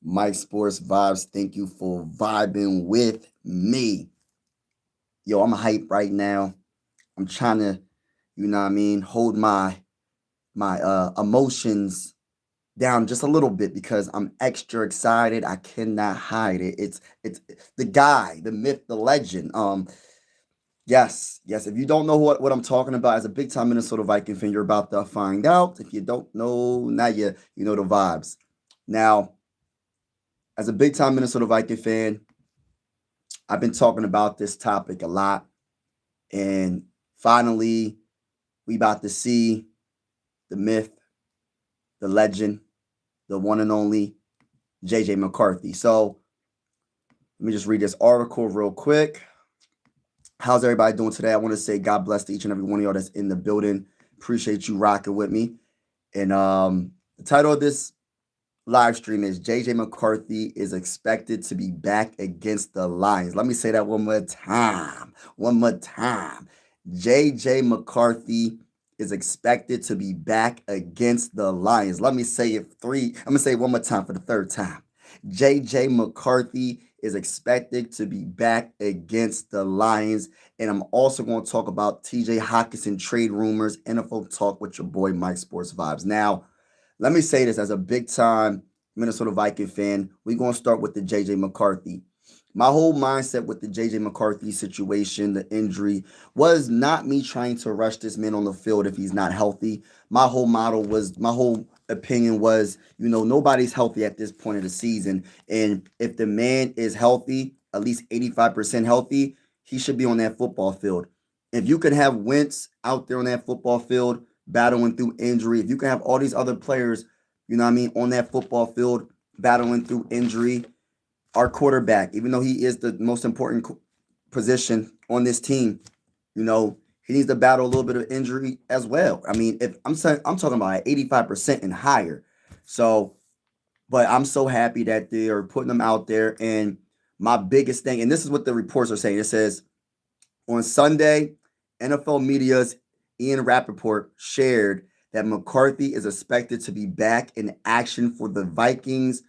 Mike Sports Vibes. Thank you for vibing with me. Yo, I'm hype right now. I'm trying to, hold my emotions down just a little bit because I'm extra excited. I cannot hide it. It's the guy, the myth, the legend. Yes. If you don't know what I'm talking about as a big time Minnesota Viking fan, you're about to find out. If you don't know, now you know the vibes. Now, as a big time Minnesota Viking fan, I've been talking about this topic a lot, and finally, we about to see the myth, the legend, the one and only JJ McCarthy. So let me just read this article real quick. How's everybody doing today? I want to say God bless to each and every one of y'all that's in the building. Appreciate you rocking with me. And the title of this live stream is JJ McCarthy is expected to be back against the Lions. Let me say that one more time. One more time. JJ McCarthy is expected to be back against the Lions. Let me say it I'm going to say it one more time for the third time. JJ McCarthy is expected to be back against the Lions. And I'm also going to talk about TJ Hockenson trade rumors, NFL talk with your boy Mike Sports Vibes. Now, let me say this as a big time Minnesota Viking fan. We're going to start with the JJ McCarthy. My whole mindset with the JJ McCarthy situation, the injury, was not me trying to rush this man on the field if he's not healthy. My whole opinion was, nobody's healthy at this point of the season. And if the man is healthy, at least 85% healthy, he should be on that football field. If you could have Wentz out there on that football field battling through injury, if you can have all these other players, on that football field battling through injury, our quarterback, even though he is the most important position on this team, he needs to battle a little bit of injury as well. I mean, if I'm saying I'm talking about 85% and higher. So, but I'm so happy that they are putting them out there. And my biggest thing, and this is what the reports are saying, it says on Sunday, NFL media's Ian Rappaport shared that McCarthy is expected to be back in action for the Vikings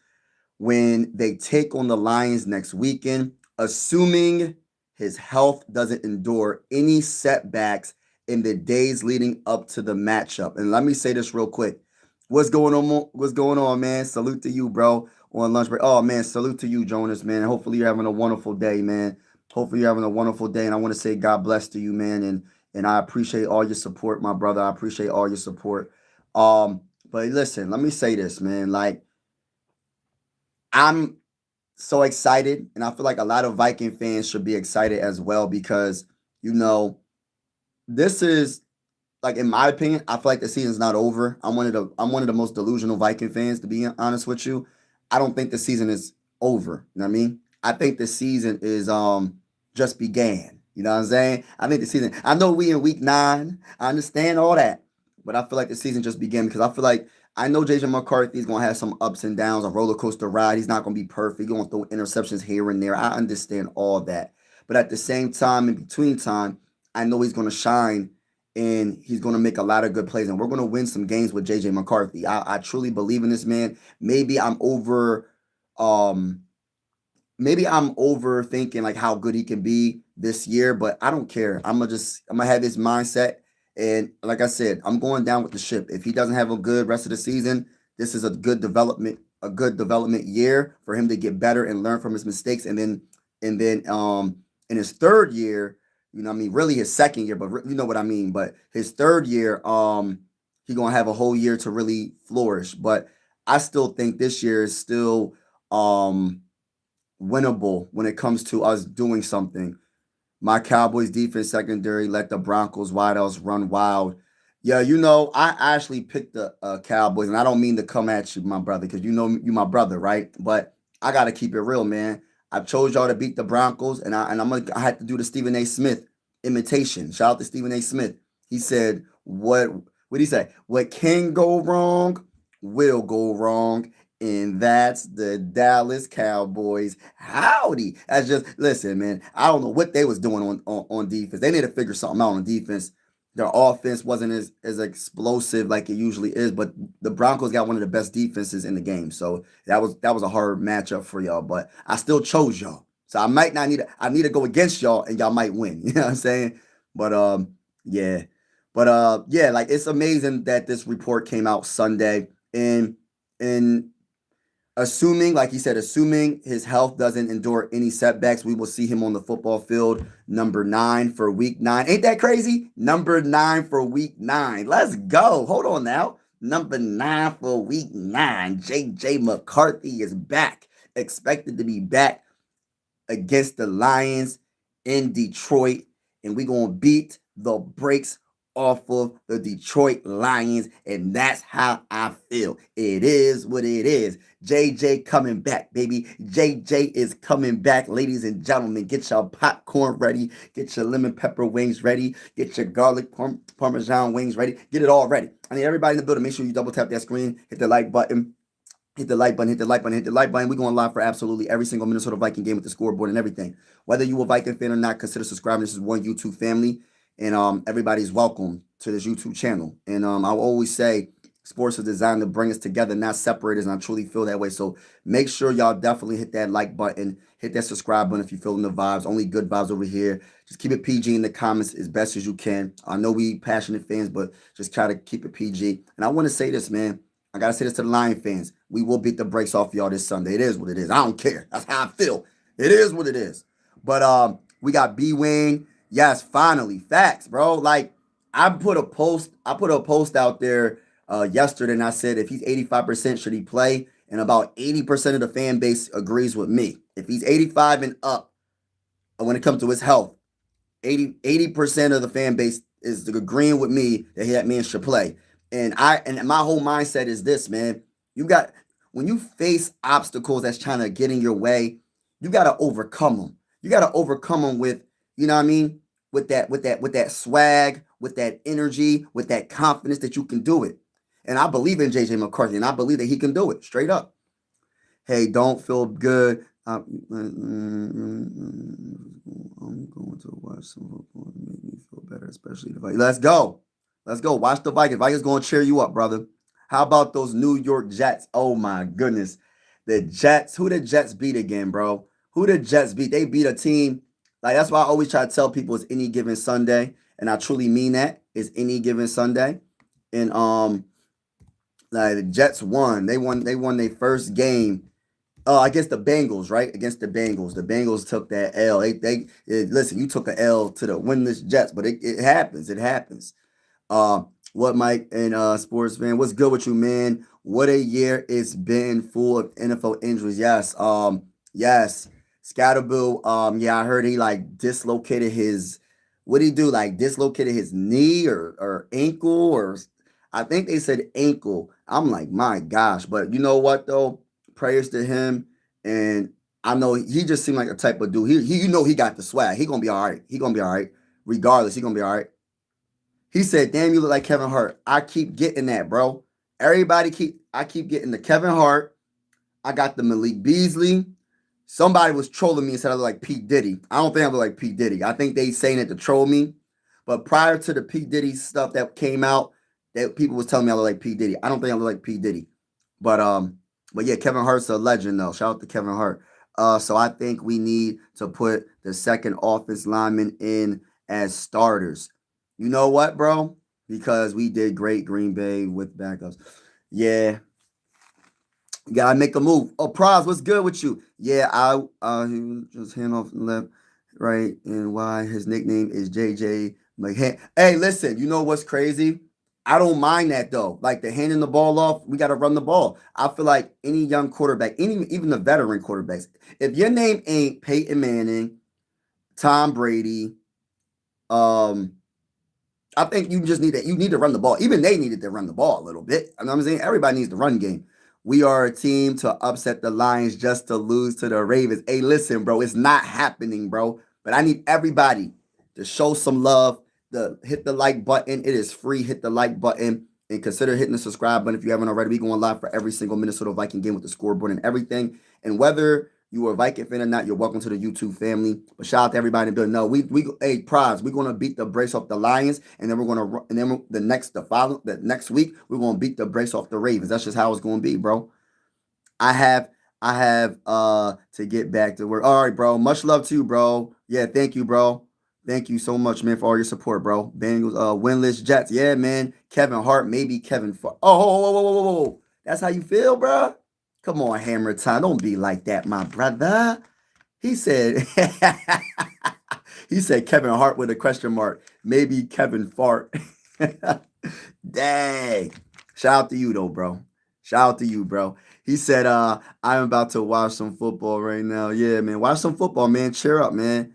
when they take on the Lions next weekend, assuming his health doesn't endure any setbacks in the days leading up to the matchup. And let me say this real quick. What's going on? What's going on, man? Salute to you, bro, on lunch break. Oh, man, salute to you, Jonas, man. Hopefully you're having a wonderful day, man. Hopefully you're having a wonderful day. And I want to say God bless to you, man. And I appreciate all your support, my brother. I appreciate all your support. But listen, let me say this, man. Like, I'm so excited, and I feel like a lot of Viking fans should be excited as well because, you know, this is like in my opinion, I feel like the season's not over. I'm one of the most delusional Viking fans, to be honest with you. I don't think the season is over. You know what I mean? I think the season is just began. You know what I'm saying? I think the season. I know we in week 9. I understand all that, but I feel like the season just began because I feel like I know JJ McCarthy is gonna have some ups and downs, a roller coaster ride. He's not gonna be perfect. He's gonna throw interceptions here and there. I understand all that, but at the same time, in between time, I know he's gonna shine and he's going to make a lot of good plays, and we're going to win some games with JJ McCarthy. I truly believe in this man. Um, maybe I'm overthinking like how good he can be this year, but I don't care. I'm gonna have this mindset, and like I said, I'm going down with the ship. If he doesn't have a good rest of the season, this is a good development year for him to get better and learn from his mistakes, and then in his third year, what I mean, really his second year, but you know what I mean. But his third year, he gonna have a whole year to really flourish. But I still think this year is still um winnable when it comes to us doing something. My Cowboys defense secondary let the Broncos wideouts run wild. Yeah, I actually picked the Cowboys, and I don't mean to come at you, my brother, because you my brother, right? But I gotta keep it real, man. I chose y'all to beat the Broncos, and I had to do the Stephen A. Smith imitation. Shout out to Stephen A. Smith. He said, What did he say? What can go wrong will go wrong, and that's the Dallas Cowboys. Howdy. That's just listen, man. I don't know what they was doing on defense. They need to figure something out on defense their offense wasn't as explosive like it usually is, but the Broncos got one of the best defenses in the game. So that was a hard matchup for y'all. But I still chose y'all. So I might not need I need to go against y'all and y'all might win. You know what I'm saying? But yeah. But yeah, like it's amazing that this report came out Sunday. And assuming, like he said, assuming his health doesn't endure any setbacks, we will see him on the football field number 9 for week 9. Ain't that crazy? Number 9 for week 9. Let's go. Hold on now. Number 9 for week 9. JJ McCarthy is back. Expected to be back against the Lions in Detroit, and we're going to beat the brakes off of the Detroit Lions, and that's how I feel. It is what it is. JJ coming back, baby. JJ is coming back, ladies and gentlemen. Get your popcorn ready. Get your lemon pepper wings ready. Get your garlic parmesan wings ready. Get it all ready. I need everybody in the building. Make sure you double tap that screen. Hit the like button. Hit the like button, hit the like button, hit the like button. We're going live for absolutely every single Minnesota Viking game with the scoreboard and everything. Whether you a Viking fan or not, consider subscribing. This is one YouTube family, and everybody's welcome to this YouTube channel. And I will always say sports is designed to bring us together, not separate us, and I truly feel that way. So make sure y'all definitely hit that like button, hit that subscribe button if you're feeling the vibes. Only good vibes over here. Just keep it PG in the comments as best as you can. I know we passionate fans, but just try to keep it PG. And I want to say this, man. I gotta say this to the Lion fans. We will beat the brakes off y'all this Sunday. It is what it is. I don't care. That's how I feel. It is what it is. But we got B Wayne. Yes, finally. Facts, bro. Like I put a post out there yesterday, and I said if he's 85%, should he play? And about 80% of the fan base agrees with me. If he's 85 and up, when it comes to his health, 80% of the fan base is agreeing with me that man should play. And my whole mindset is this, man. When you face obstacles that's trying to get in your way, you gotta overcome them. You gotta overcome them with, you know what I mean, with that swag, with that energy, with that confidence that you can do it. And I believe in JJ McCarthy, and I believe that he can do it straight up. Hey, don't feel good. I'm going to watch some football and make me feel better, especially the Vikings. Let's go. Let's go. Watch the Vikings. Vikings going to cheer you up, brother. How about those New York Jets? Oh, my goodness. The Jets. Who the Jets beat again, bro? Who the Jets beat? They beat a team. Like, that's why I always try to tell people it's any given Sunday. And I truly mean that. It's any given Sunday. And like the Jets won. They won their first game. Against the Bengals, right? Against the Bengals. The Bengals took that L. Listen, you took an L to the winless Jets, but it happens. It happens. What Mike and sports fan? What's good with you, man? What a year it's been, full of NFL injuries. Yes. Yes. Scatterboo. Yeah, I heard he like dislocated his. What did he do? Like dislocated his knee or ankle, or I think they said ankle. I'm like, my gosh. But you know what though? Prayers to him, and I know he just seemed like a type of dude. He got the swag. He gonna be all right. He gonna be all right. Regardless, he gonna be all right. He said, "Damn, you look like Kevin Hart." I keep getting that, bro. I keep getting the Kevin Hart. I got the Malik Beasley. Somebody was trolling me and said I look like P. Diddy. I don't think I look like P. Diddy. I think they saying it to troll me. But prior to the P. Diddy stuff that came out, that people was telling me I look like P. Diddy. I don't think I look like P. Diddy. But yeah, Kevin Hart's a legend though. Shout out to Kevin Hart. So I think we need to put the second offense lineman in as starters. You know what, bro? Because we did great Green Bay with backups. Yeah. You gotta make a move. Oh, Prize, what's good with you? Yeah, he just hand off left, right, and why his nickname is JJ McHand. Hey, listen, you know what's crazy? I don't mind that though. Like the handing the ball off, we got to run the ball. I feel like any young quarterback, even the veteran quarterbacks, if your name ain't Peyton Manning, Tom Brady, I think you need to run the ball. Even they needed to run the ball a little bit. You know what I'm saying? Everybody needs to run game. We are a team to upset the Lions just to lose to the Ravens. Hey, listen, bro, it's not happening, bro. But I need everybody to show some love, to hit the like button. It is free. Hit the like button and consider hitting the subscribe button if you haven't already. We going live for every single Minnesota Viking game with the scoreboard and everything. And whether you are a Viking fan or not, you're welcome to the YouTube family. But shout out to everybody in the building. No, hey, prize, we're gonna beat the brace off the Lions, and then we're gonna, and then the next week, we're gonna beat the brace off the Ravens. That's just how it's gonna be, bro. I have, to get back to work. All right, bro. Much love to you, bro. Yeah, thank you, bro. Thank you so much, man, for all your support, bro. Bengals, winless Jets. Yeah, man. Kevin Hart, maybe Kevin. Oh, whoa, whoa, whoa, whoa, whoa, whoa. That's how you feel, bro? Come on, Hammer Time. Don't be like that, my brother. He said, he said Kevin Hart with a question mark. Maybe Kevin Fart. Dang. Shout out to you though, bro. Shout out to you, bro. He said, I'm about to watch some football right now. Yeah, man. Watch some football, man. Cheer up, man.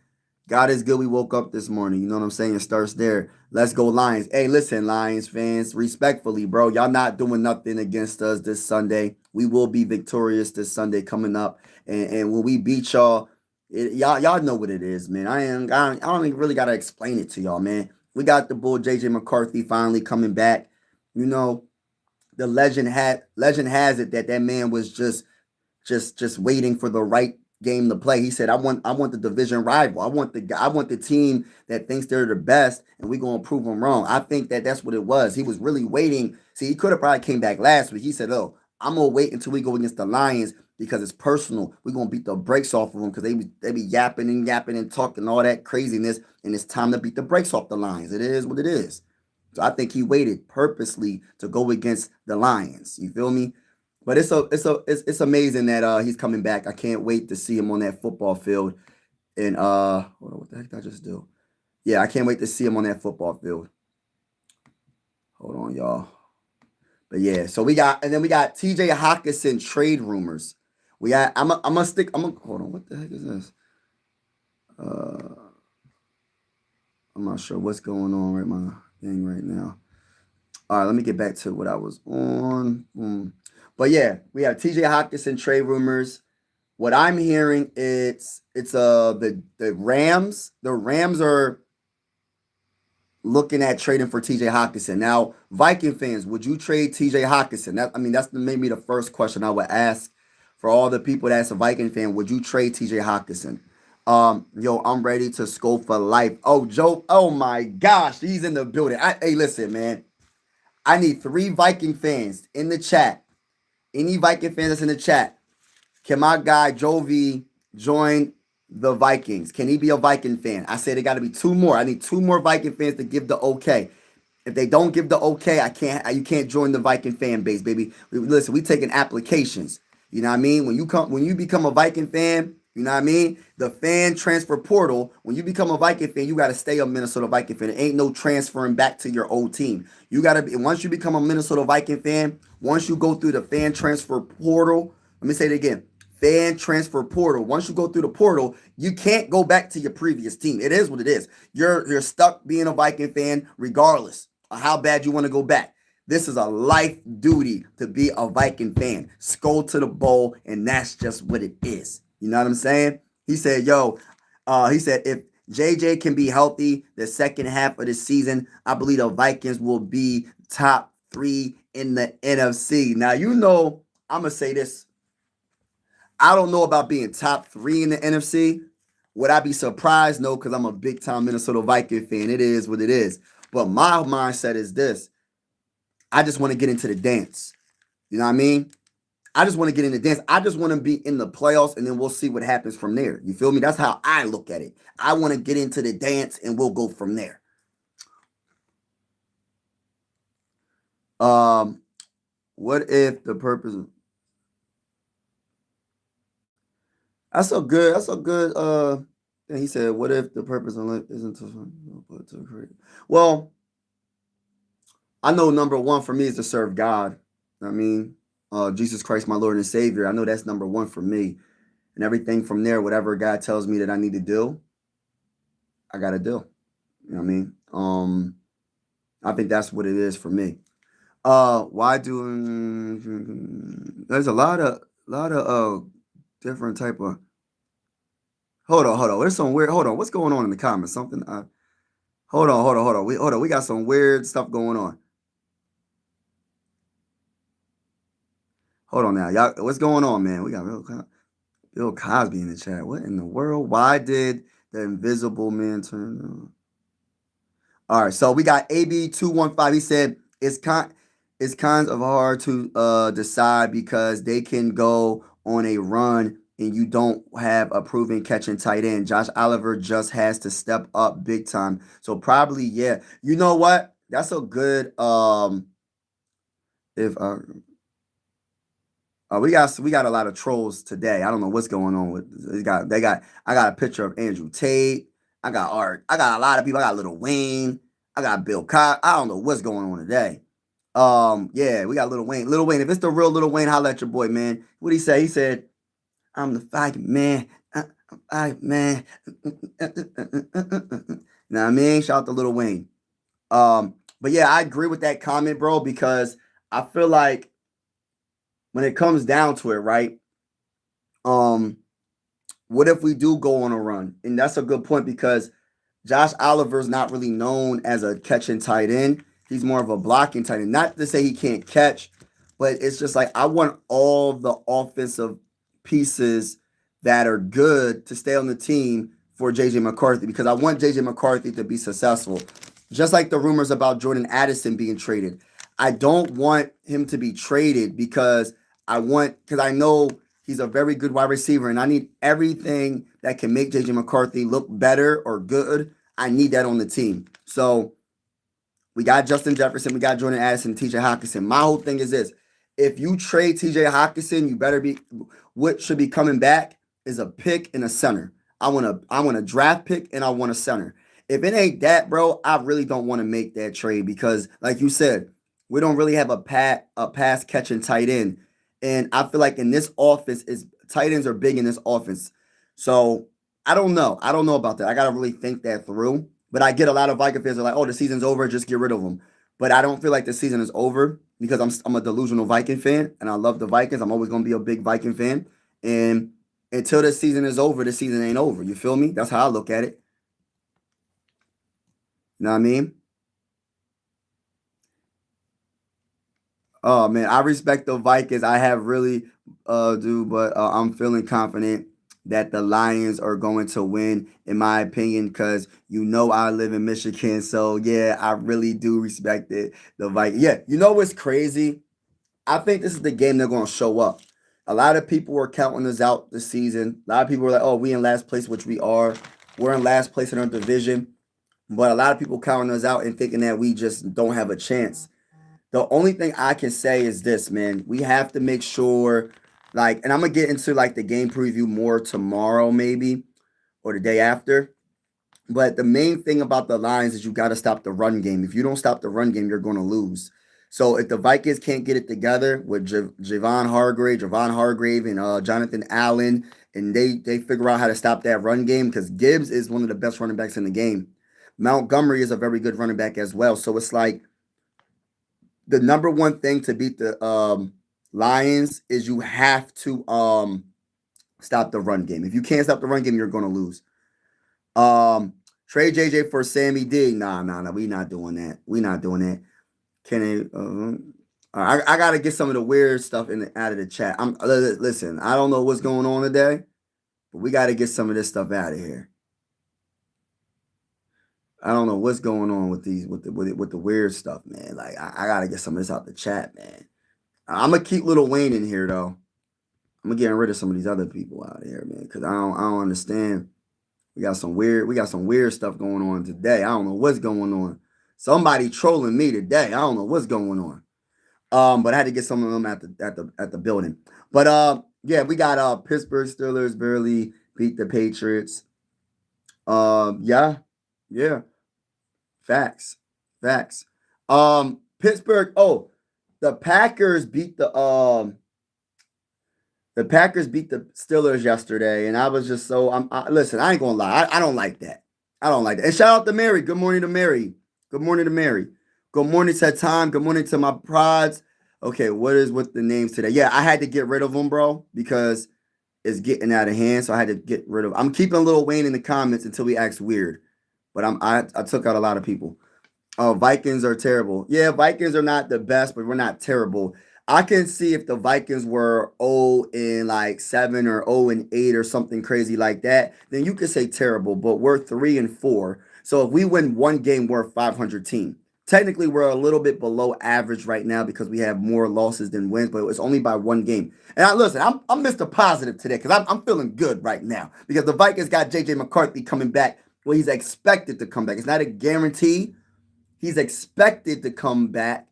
God is good. We woke up this morning. You know what I'm saying? It starts there. Let's go, Lions. Hey, listen, Lions fans, respectfully, bro. Y'all not doing nothing against us this Sunday. We will be victorious this Sunday coming up. And when we beat y'all, y'all know what it is, man. I don't even really gotta explain it to y'all, man. We got the bull JJ McCarthy finally coming back. You know, the legend has it that man was just waiting for the right game to play. He said, I want the division rival. I want the team that thinks they're the best, and we're gonna prove them wrong. I think that's what it was. He was really waiting. See, he could have probably came back last week. He said, "Oh, I'm gonna wait until we go against the Lions because it's personal. We're gonna beat the brakes off of them because they be yapping and talking all that craziness, and it's time to beat the brakes off the Lions. It is what it is." So I think he waited purposely to go against the Lions. You feel me? But it's amazing that he's coming back. I can't wait to see him on that football field. And hold on, what the heck did I just do? Yeah, I can't wait to see him on that football field. Hold on, y'all. But yeah, so we got TJ Hockenson trade rumors. We got I'm gonna hold on, what the heck is this? I'm not sure what's going on with my thing right now. All right, let me get back to what I was on. But yeah, we have TJ Hockenson trade rumors. What I'm hearing, it's the Rams. The Rams are looking at trading for TJ Hockenson. Now, Viking fans, would you trade TJ Hockenson? That's maybe the first question I would ask for all the people that's a Viking fan. Would you trade TJ Hockenson? Yo, I'm ready to score for life. Oh, Joe. Oh my gosh, he's in the building. Hey, listen, man. I need 3 Viking fans in the chat. Any Viking fans that's in the chat, can my guy Jovi join the Vikings? Can he be a Viking fan? I said it got to be 2 more. I need 2 more Viking fans to give the okay. If they don't give the okay, you can't join the Viking fan base, baby. Listen, we taking applications. You know what I mean? When you become a Viking fan, you know what I mean? The fan transfer portal, when you become a Viking fan, you got to stay a Minnesota Viking fan. There ain't no transferring back to your old team. You got to be, once you become a Minnesota Viking fan, once you go through the fan transfer portal, let me say it again. Fan transfer portal. Once you go through the portal, you can't go back to your previous team. It is what it is. You're stuck being a Viking fan regardless of how bad you want to go back. This is a life duty to be a Viking fan. Skull to the bowl, and that's just what it is. You know what I'm saying? He said, he said, if JJ can be healthy the second half of the season, I believe the Vikings will be top 3 in the NFC. Now, I'm going to say this. I don't know about being top 3 in the NFC. Would I be surprised? No, because I'm a big-time Minnesota Viking fan. It is what it is. But my mindset is this. I just want to get into the dance. You know what I mean? I just want to get in the dance. I just want to be in the playoffs, and then we'll see what happens from there. You feel me? That's how I look at it. I want to get into the dance, and we'll go from there. What if the purpose of... That's a good thing. He said, what if the purpose of life isn't to create? Well, I know number 1 for me is to serve God. I mean, Jesus Christ, my Lord and Savior. I know that's number 1 for me. And everything from there, whatever God tells me that I need to do, I got to do. You know what I mean? I think that's what it is for me. Why do... There's a lot of different type of... Hold on. There's some weird... Hold on. What's going on in the comments? Something... Hold on. We got some weird stuff going on. Hold on now. Y'all, what's going on, man? We got real... Bill Cosby in the chat. What in the world? Why did the Invisible Man turn on? All right, so we got AB215. He said it's kind of hard to decide because they can go on a run and you don't have a proven catching tight end. Josh Oliver just has to step up big time. So probably, yeah. You know what? That's a good if we got a lot of trolls today. I don't know what's going on with they got I got a picture of Andrew Tate. I got Art. I got a lot of people. I got Lil Wayne. I got Bill Cosby. I don't know what's going on today. Yeah, we got Lil Wayne. Lil Wayne, if it's the real Lil Wayne, holla at your boy, man. What'd he say? He said, I'm the fight man. Fight man. Now I mean, shout out to Lil Wayne. But yeah, I agree with that comment, bro, because I feel like when it comes down to it, right? What if we do go on a run? And that's a good point because Josh Oliver's not really known as a catching tight end. He's more of a blocking tight end. Not to say he can't catch, but it's just like I want all the offensive pieces that are good to stay on the team for JJ McCarthy because I want JJ McCarthy to be successful. Just like the rumors about Jordan Addison being traded. I don't want him to be traded because I know he's a very good wide receiver, and I need everything that can make JJ McCarthy look better or good. I need that on the team. So we got Justin Jefferson, we got Jordan Addison, TJ Hockenson. My whole thing is this. If you trade TJ Hockenson, you better be what should be coming back is a pick and a center. I want a draft pick and I want a center. If it ain't that, bro, I really don't want to make that trade because, like you said, we don't really have a pass catching tight end. And I feel like in this offense, tight ends are big in this offense. So I don't know. I don't know about that. I got to really think that through. But I get a lot of Viking fans are like, oh, the season's over. Just get rid of them. But I don't feel like the season is over because I'm a delusional Viking fan and I love the Vikings. I'm always going to be a big Viking fan. And until the season is over, the season ain't over. You feel me? That's how I look at it. You know what I mean? Oh man, I respect the Vikings. I have really do, but I'm feeling confident that the Lions are going to win, in my opinion, because I live in Michigan. So yeah, I really do respect it. The Vikings. Yeah, you know what's crazy? I think this is the game they're going to show up. A lot of people were counting us out this season. A lot of people were like, "Oh, we in last place," which we are. We're in last place in our division, but a lot of people counting us out and thinking that we just don't have a chance. The only thing I can say is this, man. We have to make sure, and I'm gonna get into the game preview more tomorrow, maybe, or the day after. But the main thing about the Lions is you got to stop the run game. If you don't stop the run game, you're going to lose. So if the Vikings can't get it together with Javon Hargrave, and Jonathan Allen, and they figure out how to stop that run game, because Gibbs is one of the best running backs in the game. Montgomery is a very good running back as well. So it's like the number one thing to beat the Lions is you have to stop the run game. If you can't stop the run game, you're going to lose. Trade JJ for Sammy D. Nah. We not doing that. We not doing that. I gotta get some of the weird stuff out of the chat. Listen. I don't know what's going on today, but we got to get some of this stuff out of here. I don't know what's going on with the weird stuff, man. Like I gotta get some of this out the chat, man. I'm gonna keep Lil Wayne in here though. I'm getting rid of some of these other people out here, man, because I don't understand. We got some weird stuff going on today. I don't know what's going on. Somebody trolling me today. I don't know what's going on. But I had to get some of them at the building. But yeah, we got Pittsburgh Steelers barely beat the Patriots. Yeah. Facts. Pittsburgh. Oh, the Packers beat the Steelers yesterday, and I was just so listen, I ain't gonna lie. I don't like that. And shout out to Mary. Good morning to Mary. Good morning to Tom. Good morning to my prods. Okay, what is with the names today? Yeah, I had to get rid of them, bro, because it's getting out of hand. So I had to get rid of. I'm keeping Lil Wayne in the comments until he acts weird. But I took out a lot of people. Vikings are terrible. Yeah, Vikings are not the best, but we're not terrible. I can see if the Vikings were 0 and like 7 or 0 and 8 or something crazy like that, then you could say terrible, but we're 3 and 4. So if we win one game, we're a 500 team. Technically, we're a little bit below average right now because we have more losses than wins, but it's only by one game. And listen, I'm Mr. Positive today because I'm feeling good right now because the Vikings got JJ McCarthy coming back. Well, he's expected to come back. It's not a guarantee. He's expected to come back.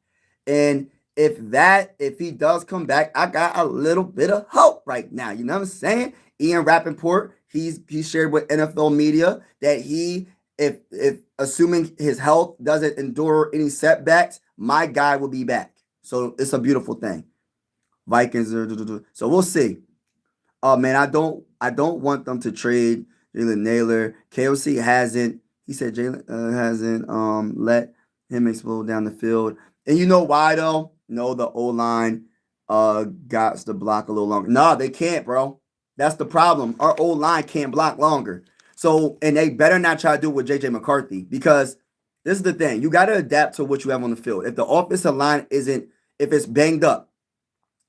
And if he does come back, I got a little bit of hope right now. You know what I'm saying? Ian Rappaport, he shared with NFL media that if assuming his health doesn't endure any setbacks, my guy will be back. So it's a beautiful thing. Vikings are so we'll see. Oh man, I don't want them to trade Jalen Naylor. KOC hasn't. He said Jalen hasn't let him explode down the field. And you know why though? No, the O line got to block a little longer. No, they can't, bro. That's the problem. Our O line can't block longer. So and they better not try to do it with JJ McCarthy because this is the thing. You got to adapt to what you have on the field. If the offensive line isn't, if it's banged up,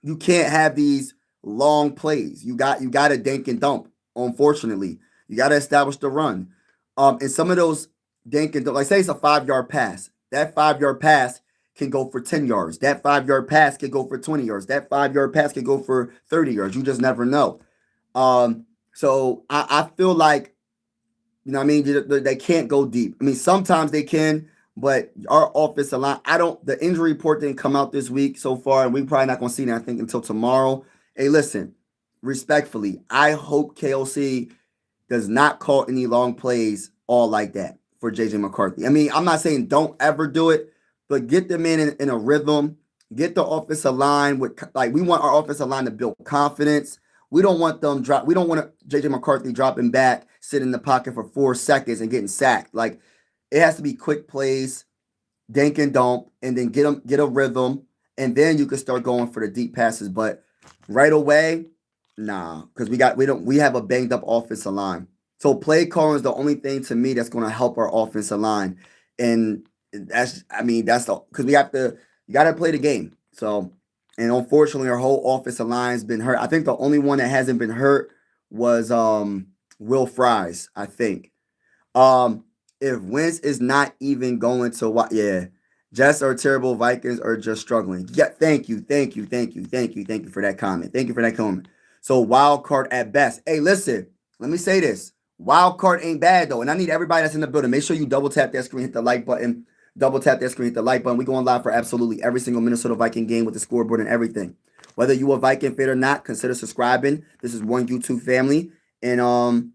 you can't have these long plays. You got to dink and dump. Unfortunately, you got to establish the run. And some of those dink and dump, like say it's a 5 yard pass. That 5 yard pass can go for 10 yards. That 5 yard pass can go for 20 yards. That 5 yard pass can go for 30 yards. You just never know. So I feel like you know what I mean? They can't go deep. I mean, sometimes they can, but our offensive line, the injury report didn't come out this week so far, and we probably not going to see that, I think, until tomorrow. Hey, listen, respectfully, I hope KOC does not call any long plays all like that for JJ McCarthy. I mean, I'm not saying don't ever do it, but get them in a rhythm. Get the offensive line we want our offensive line to build confidence. We don't want them drop. We don't want JJ McCarthy dropping back, sitting in the pocket for 4 seconds and getting sacked. Like it has to be quick plays, dink and dump, and then get a rhythm, and then you can start going for the deep passes. But right away, nah, because we have a banged up offensive line. So play calling is the only thing to me that's going to help our offensive line, and that's because you got to play the game. So. And unfortunately, our whole offensive line's been hurt. I think the only one that hasn't been hurt was Will Fries, I think. If Wentz is not even going to what Jets are terrible, Vikings are just struggling. Yeah, thank you for that comment. Thank you for that comment. So wild card at best. Hey, listen, let me say this. Wild card ain't bad though. And I need everybody that's in the building. Make sure you double tap that screen, hit the like button. Double tap that screen, hit the like button. We're going live for absolutely every single Minnesota Viking game with the scoreboard and everything. Whether you a Viking fan or not, consider subscribing. This is one YouTube family, and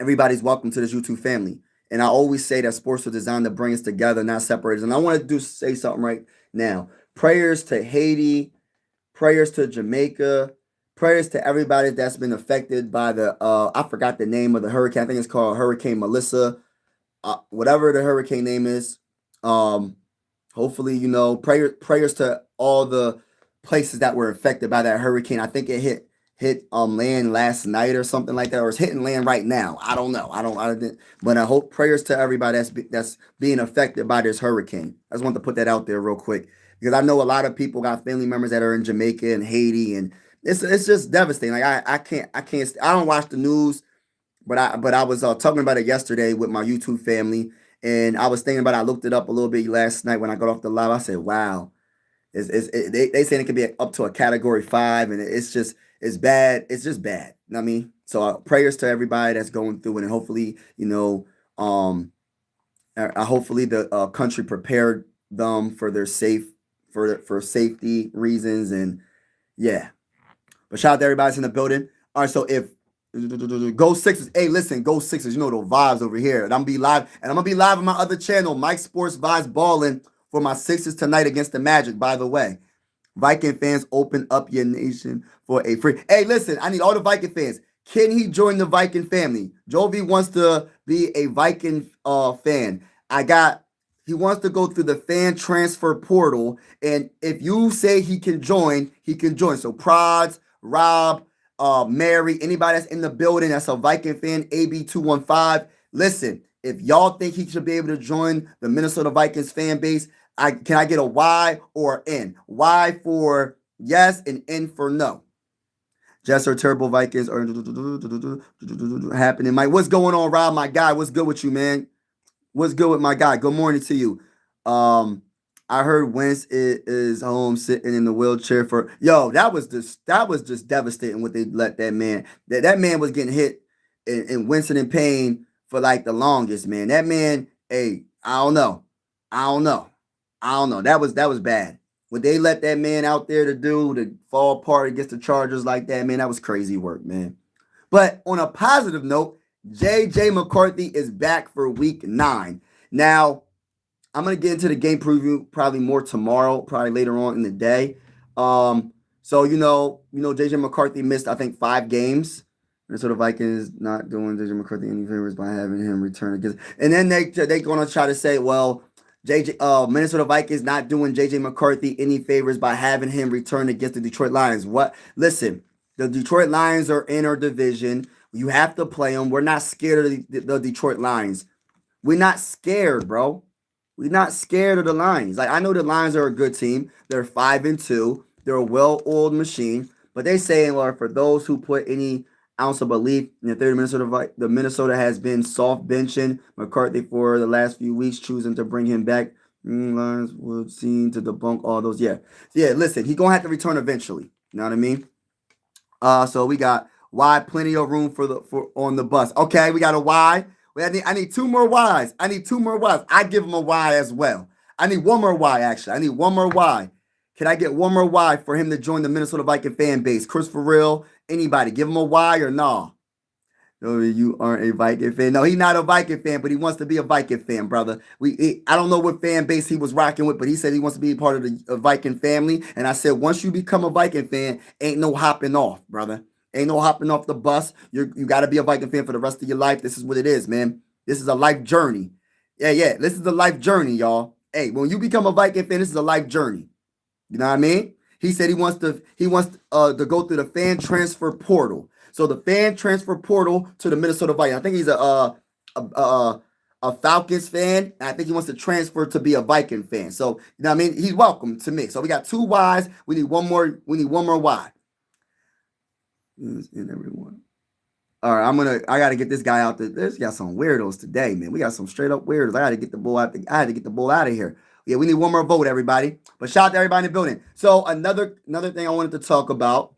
everybody's welcome to this YouTube family. And I always say that sports are designed to bring us together, not separate us. And I want to say something right now. Prayers to Haiti, prayers to Jamaica, prayers to everybody that's been affected by I forgot the name of the hurricane. I think it's called Hurricane Melissa. Whatever the hurricane name is. Hopefully, prayers to all the places that were affected by that hurricane. I think it hit land last night or something like that, or it's hitting land right now. I don't know. But I hope prayers to everybody that's being affected by this hurricane. I just want to put that out there real quick because I know a lot of people got family members that are in Jamaica and Haiti, and it's just devastating. Like I don't watch the news, but I was talking about it yesterday with my YouTube family. And I was thinking about it. I looked it up a little bit last night when I got off the live. I said, wow. They saying it could be up to a category 5, and it's bad. It's just bad. You know what I mean? So prayers to everybody that's going through it, and hopefully, hopefully the country prepared them for their for safety reasons, and yeah. But shout out to everybody that's in the building. All right, so if go Sixers. Hey, listen, go Sixers. You know the vibes over here. And I'm gonna be live on my other channel, Mike Sports Vibes Balling, for my Sixers tonight against the Magic, by the way. Viking fans, open up your nation for a free. Hey, listen, I need all the Viking fans. Can he join the Viking family? Jovi wants to be a Viking fan. He wants to go through the fan transfer portal. And if you say he can join, he can join. So Prods, Rob, Mary, anybody that's in the building that's a Viking fan, AB215. Listen, if y'all think he should be able to join the Minnesota Vikings fan base, can I get a Y or an N? Y for yes, and N for no. Jets are terrible. Vikings are happening. Mike, what's going on, Rob? My guy, what's good with you, man? What's good with my guy? Good morning to you. Um, I heard Wentz is home sitting in the wheelchair for yo. That was just devastating what they let that man. That man was getting hit and wincing in pain for like the longest, man. That man, hey, I don't know, I don't know, I don't know. That was bad. What they let that man out there to fall apart against the Chargers like that, man, that was crazy work, man. But on a positive note, J.J. McCarthy is back for week 9. Now, I'm going to get into the game preview probably more tomorrow, probably later on in the day. So, J.J. McCarthy missed, I think, 5 games. Minnesota Vikings not doing J.J. McCarthy any favors by having him return against. And then they're going to try to say, well, Minnesota Vikings not doing J.J. McCarthy any favors by having him return against the Detroit Lions. What? Listen, the Detroit Lions are in our division. You have to play them. We're not scared of the Detroit Lions. We're not scared, bro. We're not scared of the Lions. Like, I know the Lions are a good team. They're 5-2. They're a well-oiled machine. But they saying, well, for those who put any ounce of belief in the third Minnesota has been soft benching McCarthy for the last few weeks, choosing to bring him back. Lions will seem to debunk all those. Yeah. Listen, he's gonna have to return eventually. You know what I mean? So we got Y, plenty of room for on the bus. Okay, we got a Y. I need 2 more Ys. I need 2 more Ys. I give him a Y as well. I need 1 more Y, actually. I need 1 more Y. Can I get 1 more Y for him to join the Minnesota Viking fan base? Chris, for real, anybody, give him a Y or nah? No, you aren't a Viking fan. No, he's not a Viking fan, but he wants to be a Viking fan, brother. I don't know what fan base he was rocking with, but he said he wants to be part of the Viking family. And I said, once you become a Viking fan, ain't no hopping off, brother. Ain't no hopping off the bus. You got to be a Viking fan for the rest of your life. This is what it is, man. This is a life journey. Yeah. This is a life journey, y'all. Hey, when you become a Viking fan, this is a life journey. You know what I mean? He said he wants to go through the fan transfer portal. So the fan transfer portal to the Minnesota Vikings. I think he's a Falcons fan, and I think he wants to transfer to be a Viking fan. So you know what I mean? He's welcome to me. So we got 2 Ys. We need one more Y. In everyone. All right, I gotta get this guy out there. There's got some weirdos today, man. We got some straight up weirdos. I had to get the bull out of here. Yeah, we need 1 more vote, everybody. But shout out to everybody in the building. So another thing I wanted to talk about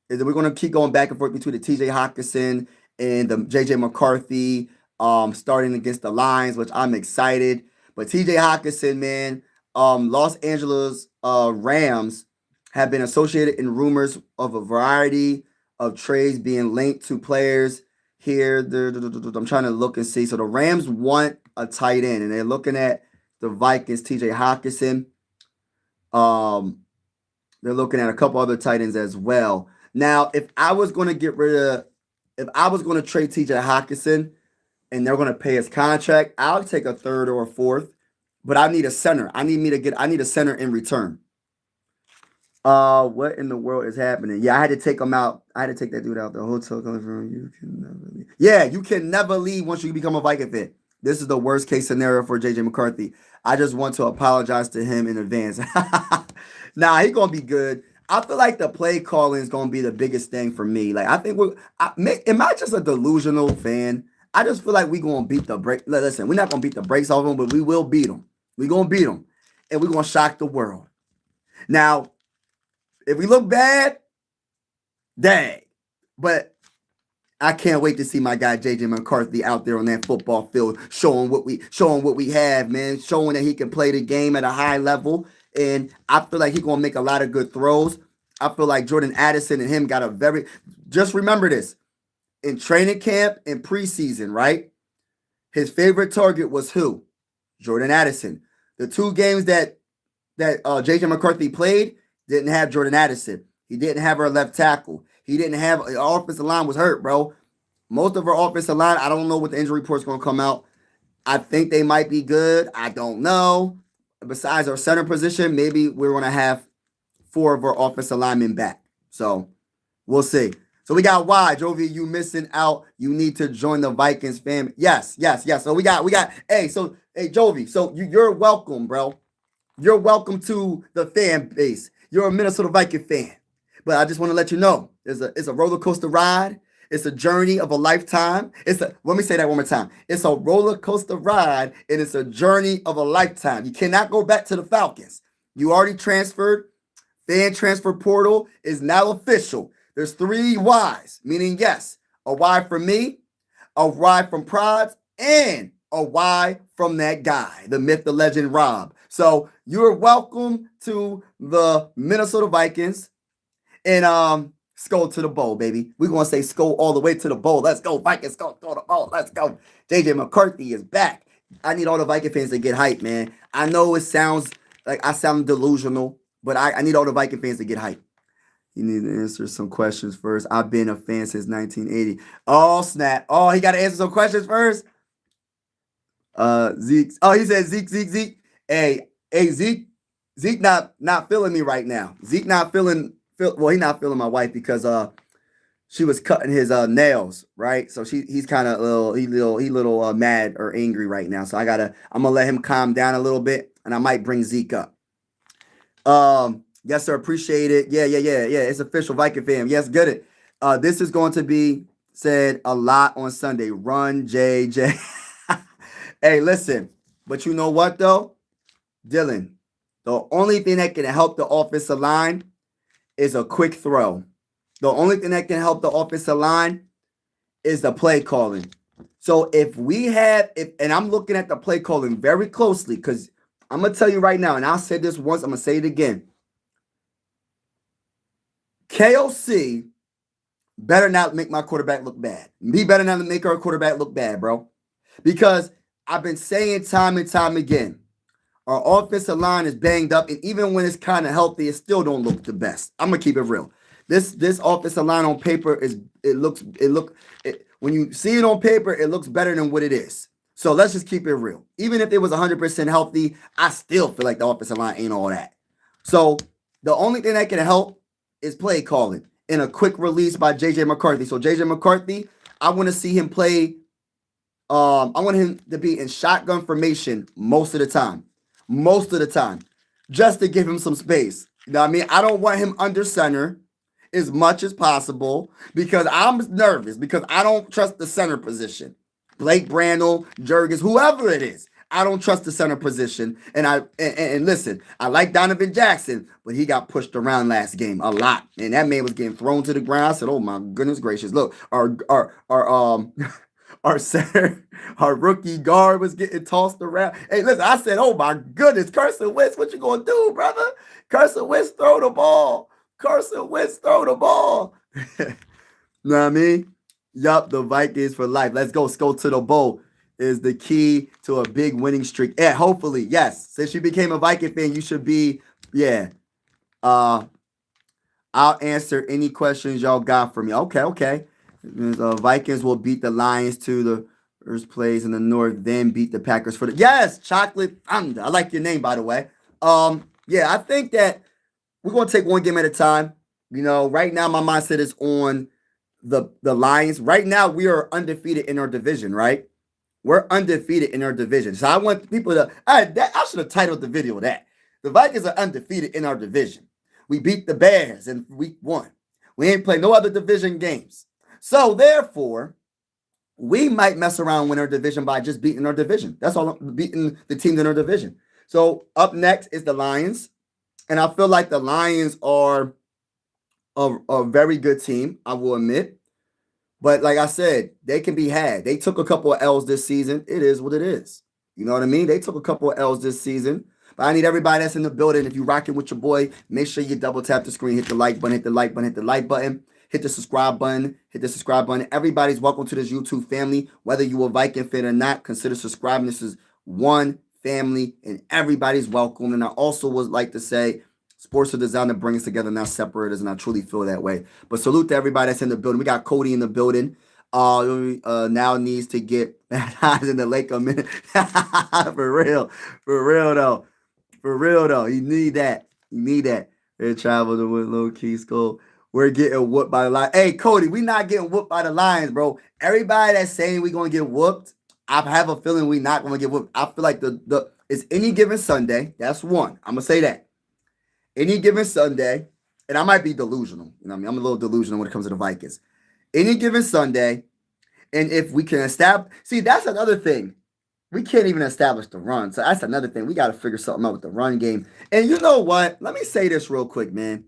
is that we're going to keep going back and forth between the T.J. Hockenson and the J.J. McCarthy starting against the Lions, which I'm excited. But T.J. Hockenson, man, Los Angeles Rams have been associated in rumors of a variety of trades being linked to players here. I'm trying to look and see. So the Rams want a tight end, and they're looking at the Vikings, T.J. Hockenson. They're looking at a couple other tight ends as well. Now, if I was going to trade T.J. Hockenson and they're going to pay his contract, I'll take a 3rd or a 4th. But I need a center. I need a center in return. What in the world is happening? Yeah, I had to take him out. I had to take that dude out the hotel. You can never leave. Yeah, you can never leave once you become a Viking fan. This is the worst case scenario for J.J. McCarthy. I just want to apologize to him in advance. Nah, he's gonna be good. I feel like the play calling is gonna be the biggest thing for me. Like, I think am I just a delusional fan? I just feel like we're gonna beat the break. Listen, we're not gonna beat the brakes off them, but we will beat them. We're gonna beat them, and we're gonna shock the world. Now, if we look bad, dang. But I can't wait to see my guy J.J. McCarthy out there on that football field, showing what we have, man, showing that he can play the game at a high level. And I feel like he's gonna make a lot of good throws. I feel like Jordan Addison and him got a just remember this. In training camp and preseason, right? His favorite target was who? Jordan Addison. The 2 games that J.J. McCarthy played didn't have Jordan Addison. He didn't have our left tackle. He didn't have our offensive line was hurt, bro. Most of our offensive line, I don't know what the injury report's going to come out. I think they might be good. I don't know. Besides our center position, maybe we're going to have 4 of our offensive linemen back. So we'll see. So we got Y. Jovi, you missing out. You need to join the Vikings family. Yes. So we got, hey, Jovi, so you're welcome, bro. You're welcome to the fan base. you're a Minnesota Viking fan. But I just want to let you know, it's a roller coaster ride. It's a journey of a lifetime. Let me say that one more time. It's a roller coaster ride, and it's a journey of a lifetime. You cannot go back to the Falcons. You already transferred. Fan transfer portal is now official. There's 3 Y's, meaning yes, a Y from me, a Y from Prods, and a Y from that guy, the myth, the legend, Rob. So you're welcome to the Minnesota Vikings. And skull to the bowl, baby. We're going to say skull all the way to the bowl. Let's go, Vikings, go to the bowl. Let's go. JJ McCarthy is back. I need all the Viking fans to get hyped, man. I know it sounds like I sound delusional, but I need all the Viking fans to get hyped. You need to answer some questions first. I've been a fan since 1980. Oh, snap. Oh, he got to answer some questions first. Zeke. Oh, he said Zeke. Hey, Zeke not feeling me right now. Zeke not feeling. Well, he not feeling my wife because she was cutting his nails, right? So he's kind of little mad or angry right now. So I'm gonna let him calm down a little bit, and I might bring Zeke up. Yes, sir. Appreciate it. Yeah. It's official, Viking fam. Yes, get it. This is going to be said a lot on Sunday. Run, JJ. Hey, listen. But you know what though, Dylan? The only thing that can help the offensive line is a quick throw. The only thing that can help the offensive line is the play calling. So and I'm looking at the play calling very closely, because I'm going to tell you right now, and I said this once, I'm going to say it again. KOC better not make my quarterback look bad. He better not make our quarterback look bad, bro. Because I've been saying time and time again, our offensive line is banged up, and even when it's kind of healthy, it still don't look the best. I'm gonna keep it real. This offensive line on paper when you see it on paper, it looks better than what it is. So let's just keep it real. Even if it was 100% healthy, I still feel like the offensive line ain't all that. So the only thing that can help is play calling and a quick release by JJ McCarthy. So JJ McCarthy, I want to see him play. I want him to be in shotgun formation most of the time. Just to give him some space. You know what I mean? I don't want him under center as much as possible because I'm nervous, because I don't trust the center position. Blake Brandel, Jurgens, whoever it is, I don't trust the center position. And listen, I like Donovan Jackson, but he got pushed around last game a lot, and that man was getting thrown to the ground. I said, "Oh my goodness gracious! Look, our center, our rookie guard was getting tossed around." Hey, listen, I said, "Oh my goodness, Carson Wentz, what you gonna do, brother? Carson Wentz, throw the ball. Carson Wentz, throw the ball." Know what I mean? Yup, the Vikings for life. Let's go. Go to the bowl is the key to a big winning streak. Yeah, hopefully, yes. Since you became a Viking fan, you should be. Yeah. I'll answer any questions y'all got for me. Okay. Vikings will beat the Lions to the first place in the North, then beat the Packers for the Chocolate Thunder. I like your name, by the way. I think that we're gonna take one game at a time. You know, right now my mindset is on the Lions. Right now we are undefeated in our division, right? We're undefeated in our division. So I want people to. I should have titled the video that. The Vikings are undefeated in our division. We beat the Bears in week 1. We ain't played no other division games. So therefore, we might mess around and win our division by just beating our division. That's all, beating the teams in our division. So up next is the Lions. And I feel like the Lions are a very good team, I will admit. But like I said, they can be had. They took a couple of L's this season. It is what it is. You know what I mean? They took a couple of L's this season. But I need everybody that's in the building. If you're rocking with your boy, make sure you double tap the screen, hit the like button, hit the like button, hit the subscribe button, Everybody's welcome to this YouTube family. Whether you're a Viking fan or not, consider subscribing. This is one family, and everybody's welcome. And I also would like to say, sports are designed to bring us together, not separate us, and I truly feel that way. But salute to everybody that's in the building. We got Cody in the building. Now needs to get baptized in the lake of minute. For real though. You need that. They travel to with low key school. We're getting whooped by the Lions. Hey, Cody, we not getting whooped by the Lions, bro. Everybody that's saying we're going to get whooped, I have a feeling we're not going to get whooped. I feel like it's any given Sunday. That's one. I'm going to say that. Any given Sunday, and I might be delusional. You know what I mean? I'm a little delusional when it comes to the Vikings. Any given Sunday, and if we can establish, see, that's another thing. We can't even establish the run. So that's another thing. We got to figure something out with the run game. And you know what? Let me say this real quick, man.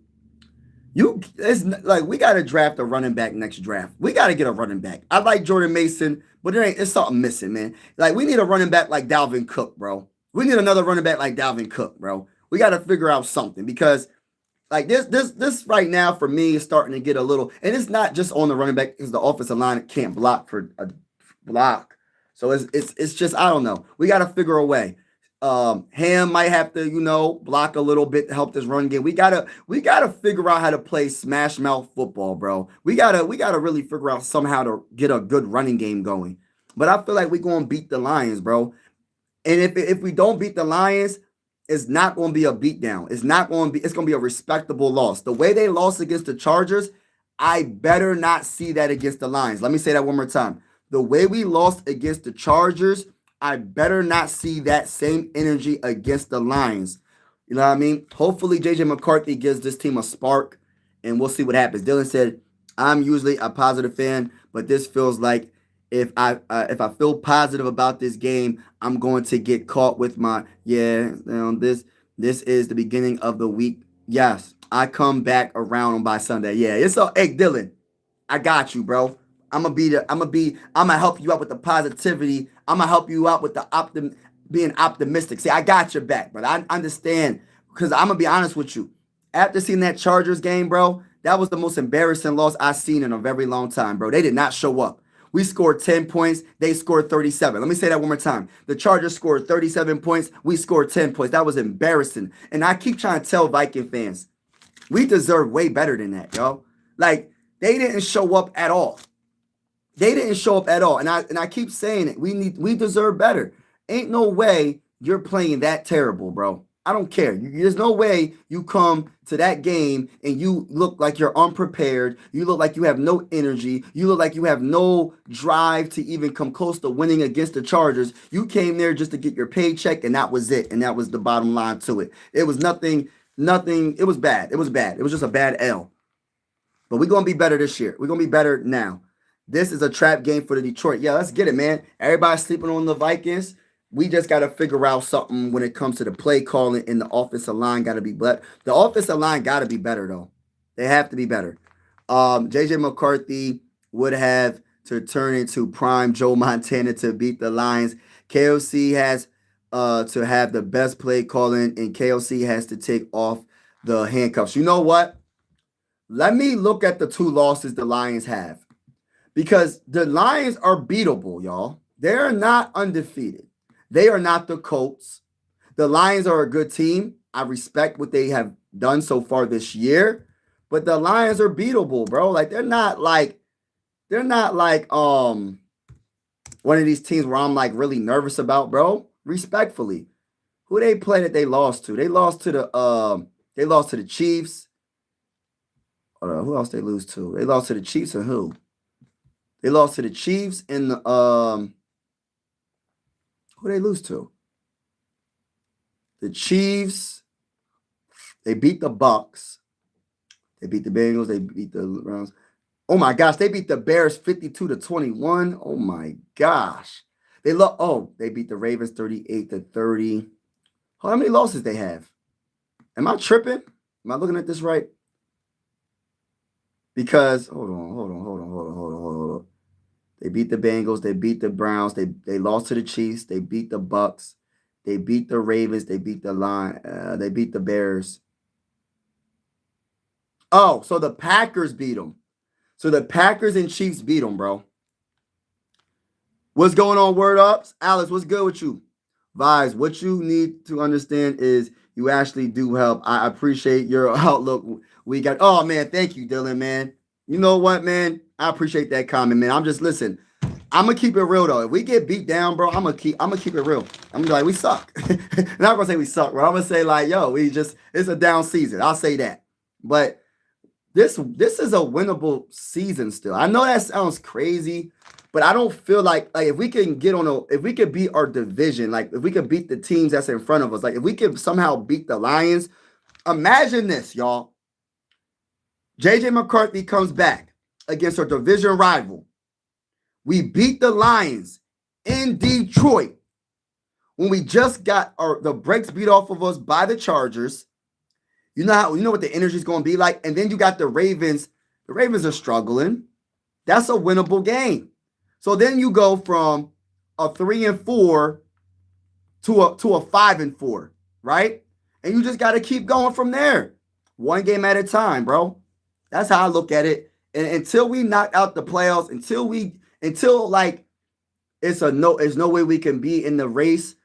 It's like we got to draft a running back next draft. We got to get a running back. I like Jordan Mason, but it's something missing, man. Like we need a running back like Dalvin Cook, bro. We need another running back like Dalvin Cook, bro. We got to figure out something because like this right now for me is starting to get a little, and it's not just on the running back because the offensive line can't block for a block. So it's just I don't know. We got to figure a way. Ham might have to, block a little bit to help this run game. We gotta figure out how to play smash mouth football, bro. We gotta really figure out somehow to get a good running game going. But I feel like we're gonna beat the Lions, bro. And if we don't beat the Lions, it's not gonna be a beatdown. It's gonna be a respectable loss. The way they lost against the Chargers, I better not see that against the Lions. Let me say that one more time. The way we lost against the Chargers, I better not see that same energy against the Lions. You know what I mean? Hopefully, JJ McCarthy gives this team a spark, and we'll see what happens. Dylan said, "I'm usually a positive fan, but this feels like if I feel positive about this game, I'm going to get caught with my this is the beginning of the week. Yes, I come back around by Sunday. Yeah, hey Dylan, I got you, bro. I'm gonna help you out with the positivity. I'm gonna help you out with the being optimistic. See, I got your back, but I understand because I'm gonna be honest with you. After seeing that Chargers game, bro, that was the most embarrassing loss I've seen in a very long time, bro. They did not show up. We scored 10 points. They scored 37. Let me say that one more time. The Chargers scored 37 points. We scored 10 points. That was embarrassing. And I keep trying to tell Viking fans, we deserve way better than that, yo. Like, they didn't show up at all. They didn't show up at all. And I keep saying it. We deserve better. Ain't no way you're playing that terrible, bro. I don't care. There's no way you come to that game and you look like you're unprepared. You look like you have no energy. You look like you have no drive to even come close to winning against the Chargers. You came there just to get your paycheck, and that was it. And that was the bottom line to it. It was nothing. It was bad. It was bad. It was just a bad L. But we're going to be better this year. We're going to be better now. This is a trap game for the Detroit. Yeah, let's get it, man. Everybody's sleeping on the Vikings. We just got to figure out something when it comes to the play calling, and the offensive line got to be better. The offensive line got to be better, though. They have to be better. JJ McCarthy would have to turn into prime Joe Montana to beat the Lions. KOC has to have the best play calling, and KOC has to take off the handcuffs. You know what? Let me look at the two losses the Lions have. Because the Lions are beatable, y'all. They're not undefeated. They are not the Colts. The Lions are a good team. I respect what they have done so far this year. But the Lions are beatable, bro. Like they're not like one of these teams where I'm like really nervous about, bro. Respectfully. Who they play that they lost to? They lost to the Chiefs. Who else they lose to? They lost to the Chiefs and who? They lost to the Chiefs and who they lose to? The Chiefs. They beat the Bucks. They beat the Bengals. They beat the Browns. Oh my gosh, they beat the Bears 52-21. Oh my gosh. They beat the Ravens 38-30. How many losses they have? Am I tripping? Am I looking at this right? Because hold on. They beat the Bengals. They beat the Browns. They lost to the Chiefs. They beat the Bucks. They beat the Ravens. They beat the They beat the Bears. Oh, so the Packers beat them. So the Packers and Chiefs beat them, bro. What's going on, Word Ups? Alex, what's good with you? Vibes, what you need to understand is you actually do help. I appreciate your outlook. Oh, man, thank you, Dylan, man. You know what, man? I appreciate that comment, man. I'm gonna keep it real though. If we get beat down, bro, I'm gonna keep it real. I'm gonna be like, we suck. Not gonna say we suck, bro. I'm gonna say like, yo, it's a down season. I'll say that. But this is a winnable season still. I know that sounds crazy, but I don't feel like if we can if we could beat our division, like if we could beat the teams that's in front of us, like if we could somehow beat the Lions, Imagine this, y'all. J.J. McCarthy comes back against our division rival. We beat the Lions in Detroit when we just got the brakes beat off of us by the Chargers. You know what the energy is going to be like. And then you got the Ravens. The Ravens are struggling. That's a winnable game. So then you go from a 3-4 to a 5-4, right? And you just got to keep going from there. One game at a time, bro. That's how I look at it. And until we knock out the playoffs, until like there's no way we can be in the race.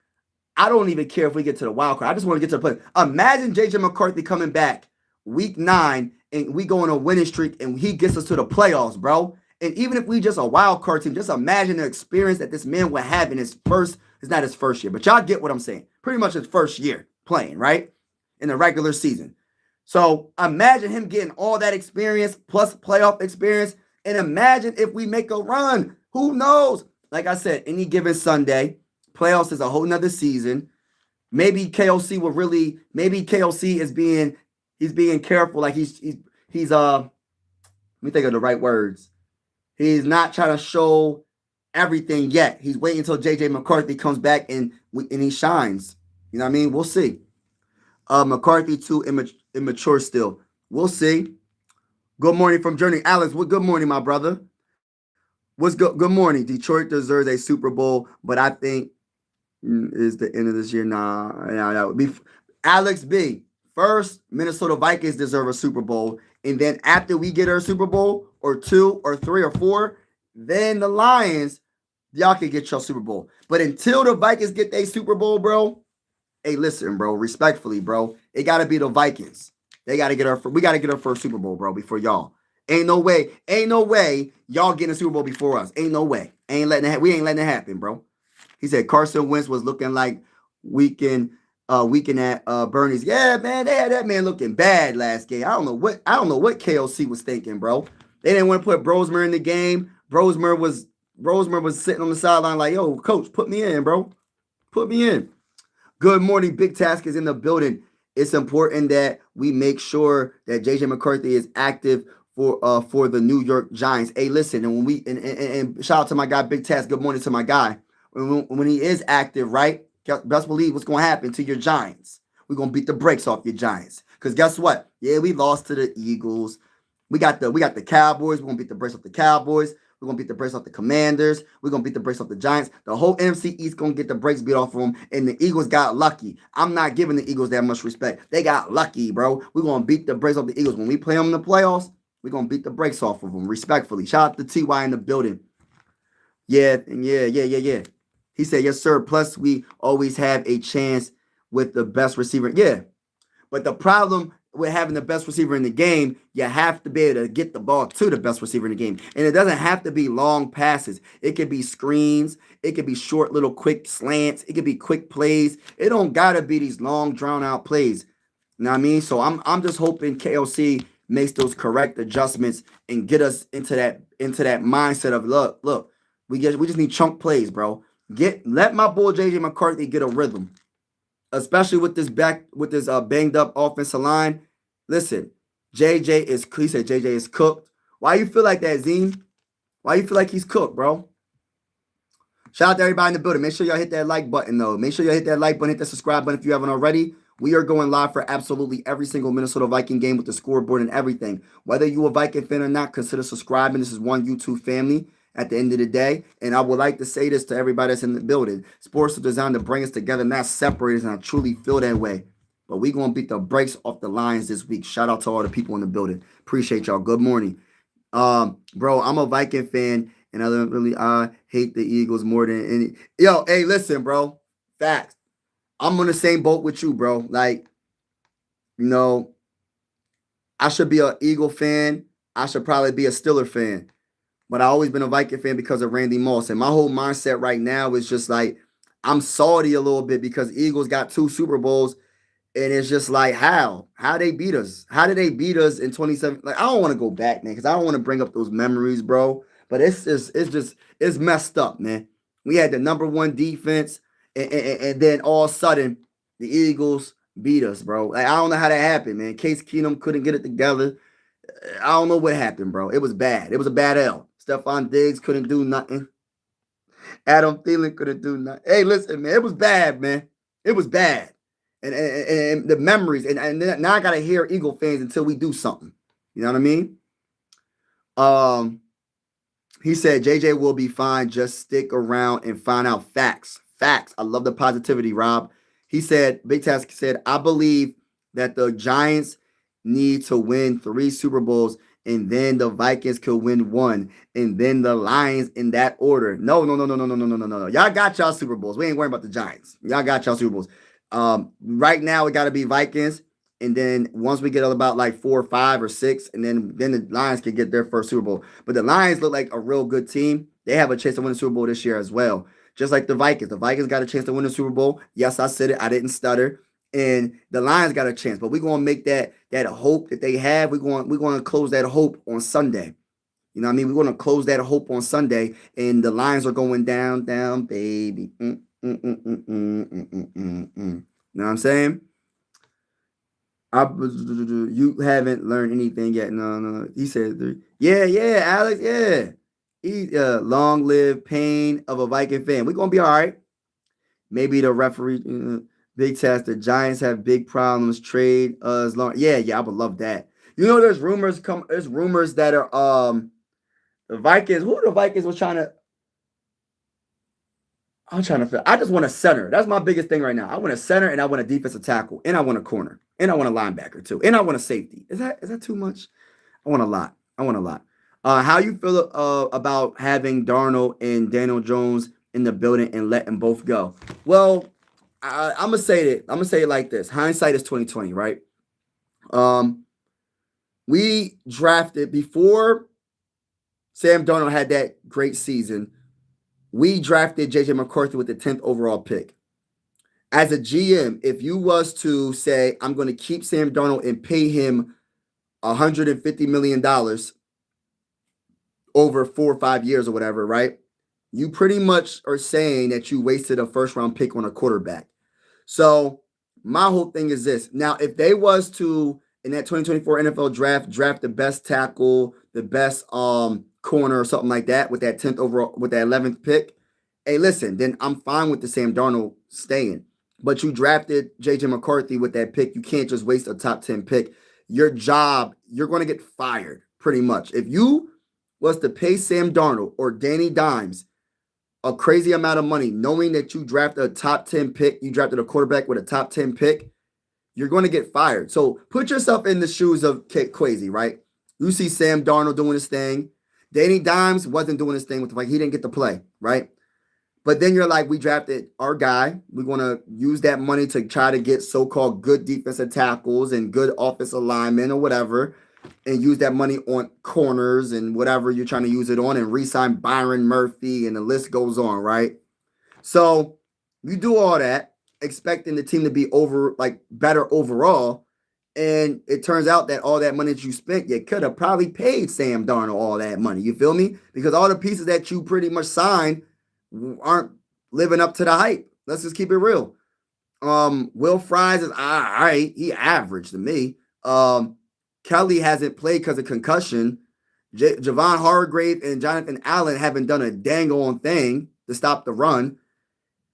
I don't even care if we get to the wild card. I just want to get to the play. Imagine J.J. McCarthy coming back week 9 and we go on a winning streak and he gets us to the playoffs, bro. And even if we just a wild card team, just imagine the experience that this man would have in his first, it's not his first year, but y'all get what I'm saying. Pretty much his first year playing, right? In the regular season. So imagine him getting all that experience plus playoff experience. And imagine if we make a run. Who knows? Like I said, any given Sunday, playoffs is a whole nother season. Maybe KOC will really, maybe KOC is being careful. Like he's let me think of the right words. He's not trying to show everything yet. He's waiting until J.J. McCarthy comes back and he shines. You know what I mean? We'll see. McCarthy too immature still. We'll see. Good morning from Journey. Alex, good morning, my brother. What's good? Good morning. Detroit deserves a Super Bowl, but I think is the end of this year. Nah, that would be Alex B. First, Minnesota Vikings deserve a Super Bowl. And then after we get our Super Bowl, or 2 or 3 or 4, then the Lions, y'all can get your Super Bowl. But until the Vikings get their Super Bowl, bro, hey, listen, bro, respectfully, bro, it got to be the Vikings. We got to get our first Super Bowl, bro, before y'all. Ain't no way y'all getting a Super Bowl before us. Ain't no way. We ain't letting it happen, bro. He said Carson Wentz was looking like weekend at Bernie's. Yeah, man, they had that man looking bad last game. I don't know what KOC was thinking, bro. They didn't want to put Brosmer in the game. Brosmer was sitting on the sideline like, yo, coach, put me in, bro. Put me in. Good morning. Big Task is in the building. It's important that we make sure that J.J. McCarthy is active for the New York Giants. Hey, listen, and when we and shout out to my guy, Big Task. Good morning to my guy. When he is active, right? Best believe what's going to happen to your Giants. We're going to beat the brakes off your Giants. Because guess what? Yeah, we lost to the Eagles. We got the Cowboys. We're going to beat the brakes off the Cowboys. We're going to beat the brakes off the Commanders. We're going to beat the brakes off the Giants. The whole NFC East going to get the brakes beat off of them. And the Eagles got lucky. I'm not giving the Eagles that much respect. They got lucky, bro. We're going to beat the brakes off the Eagles. When we play them in the playoffs, we're going to beat the brakes off of them, respectfully. Shout out to T.Y. in the building. Yeah. He said, yes, sir. Plus, we always have a chance with the best receiver. Yeah. But the problem with having the best receiver in the game, you have to be able to get the ball to the best receiver in the game. And it doesn't have to be long passes. It could be screens. It could be short, little quick slants. It could be quick plays. It don't got to be these long, drawn-out plays. You know what I mean? So I'm just hoping KOC makes those correct adjustments and get us into that mindset of, look, we just need chunk plays, bro. Let my boy J.J. McCarthy get a rhythm, especially with this banged up offensive line. Listen, he said JJ is cooked. Why you feel like that, Zine? Why you feel like he's cooked, bro? Shout out to everybody in the building. Make sure y'all hit that like button, though. Make sure y'all hit that like button, hit that subscribe button if you haven't already. We are going live for absolutely every single Minnesota Viking game with the scoreboard and everything. Whether you're a Viking fan or not, consider subscribing. This is one YouTube family at the end of the day. And I would like to say this to everybody that's in the building. Sports are designed to bring us together, not separate us, and I truly feel that way. But we're going to beat the brakes off the Lions this week. Shout out to all the people in the building. Appreciate y'all. Good morning. Bro, I'm a Viking fan, and I hate the Eagles more than any. Yo, hey, listen, bro. Facts. I'm on the same boat with you, bro. Like, I should be an Eagle fan. I should probably be a Steeler fan. But I've always been a Viking fan because of Randy Moss. And my whole mindset right now is just like, I'm salty a little bit because Eagles got 2 Super Bowls. And it's just like, how they beat us? How did they beat us in 27? Like, I don't want to go back, man, because I don't want to bring up those memories, bro. But it's messed up, man. We had the number 1 defense, and then all of a sudden, the Eagles beat us, bro. Like, I don't know how that happened, man. Case Keenum couldn't get it together. I don't know what happened, bro. It was bad. It was a bad L. Stephon Diggs couldn't do nothing. Adam Thielen couldn't do nothing. Hey, listen, man, it was bad, man. It was bad. And the memories, and now I gotta hear Eagle fans until we do something. You know what I mean? Um, he said JJ will be fine. Just stick around and find out facts. Facts. I love the positivity, Rob. He said, Big Task said, I believe that the Giants need to win 3 Super Bowls, and then the Vikings could win 1, and then the Lions in that order. No, no, no, no, no, no, no, no, no, no. Y'all got y'all Super Bowls. We ain't worrying about the Giants. Y'all got y'all Super Bowls. Right now it got to be Vikings, and then once we get about like 4 or 5 or 6, and then the Lions can get their first Super Bowl. But the Lions look like a real good team. They have a chance to win the Super Bowl this year as well. Just like the Vikings. The Vikings got a chance to win the Super Bowl. Yes, I said it. I didn't stutter. And the Lions got a chance. But we're gonna make that hope that they have. We're going to close that hope on Sunday. You know what I mean? We're going to close that hope on Sunday, and the Lions are going down, down, baby. You know what I'm saying? You haven't learned anything yet. No, no. He said, yeah, Alex, yeah. He long live pain of a Viking fan. We're gonna be all right. Maybe the referee, big test. The Giants have big problems. Trade as long. Yeah, I would love that. You know, there's rumors that are the Vikings. Who the Vikings was trying to? I'm trying to feel. I just want a center. That's my biggest thing right now. I want a center, and I want a defensive tackle, and I want a corner, and I want a linebacker too, and I want a safety. Is that too much? I want a lot. How you feel about having Darnold and Daniel Jones in the building and letting both go? Well, I'm gonna say it. I'm gonna say it like this: hindsight is 2020, right? We drafted before Sam Darnold had that great season. We drafted JJ McCarthy with the 10th overall pick. As a GM, if you was to say, I'm going to keep Sam Darnold and pay him $150 million over 4 or 5 years or whatever, right? You pretty much are saying that you wasted a first round pick on a quarterback. So my whole thing is this. Now, if they was to, in that 2024 NFL draft the best tackle, the best corner or something like that with that 10th overall, with that 11th pick, hey, listen, then I'm fine with the Sam Darnold staying. But you drafted JJ McCarthy with that pick. You can't just waste a top 10 pick. Your job, you're going to get fired pretty much. If you was to pay Sam Darnold or Danny Dimes a crazy amount of money, knowing that you drafted a top 10 pick, you drafted a quarterback with a top 10 pick, you're going to get fired. So put yourself in the shoes of Kwesi, right? You see Sam Darnold doing his thing. Danny Dimes wasn't doing his thing with the Vikings. He didn't get to play, right? But then you're like, we drafted our guy. We're going to use that money to try to get so-called good defensive tackles and good offensive linemen or whatever, and use that money on corners and whatever you're trying to use it on, and re-sign Byron Murphy, and the list goes on, right? So you do all that, expecting the team to be better overall, and it turns out that all that money that you spent, you could have probably paid Sam Darnold all that money. You feel me? Because all the pieces that you pretty much signed aren't living up to the hype. Let's just keep it real. Will Fries is all right. He average to me. Kelly hasn't played because of concussion. Javon Hargrave and Jonathan Allen haven't done a dang on thing to stop the run.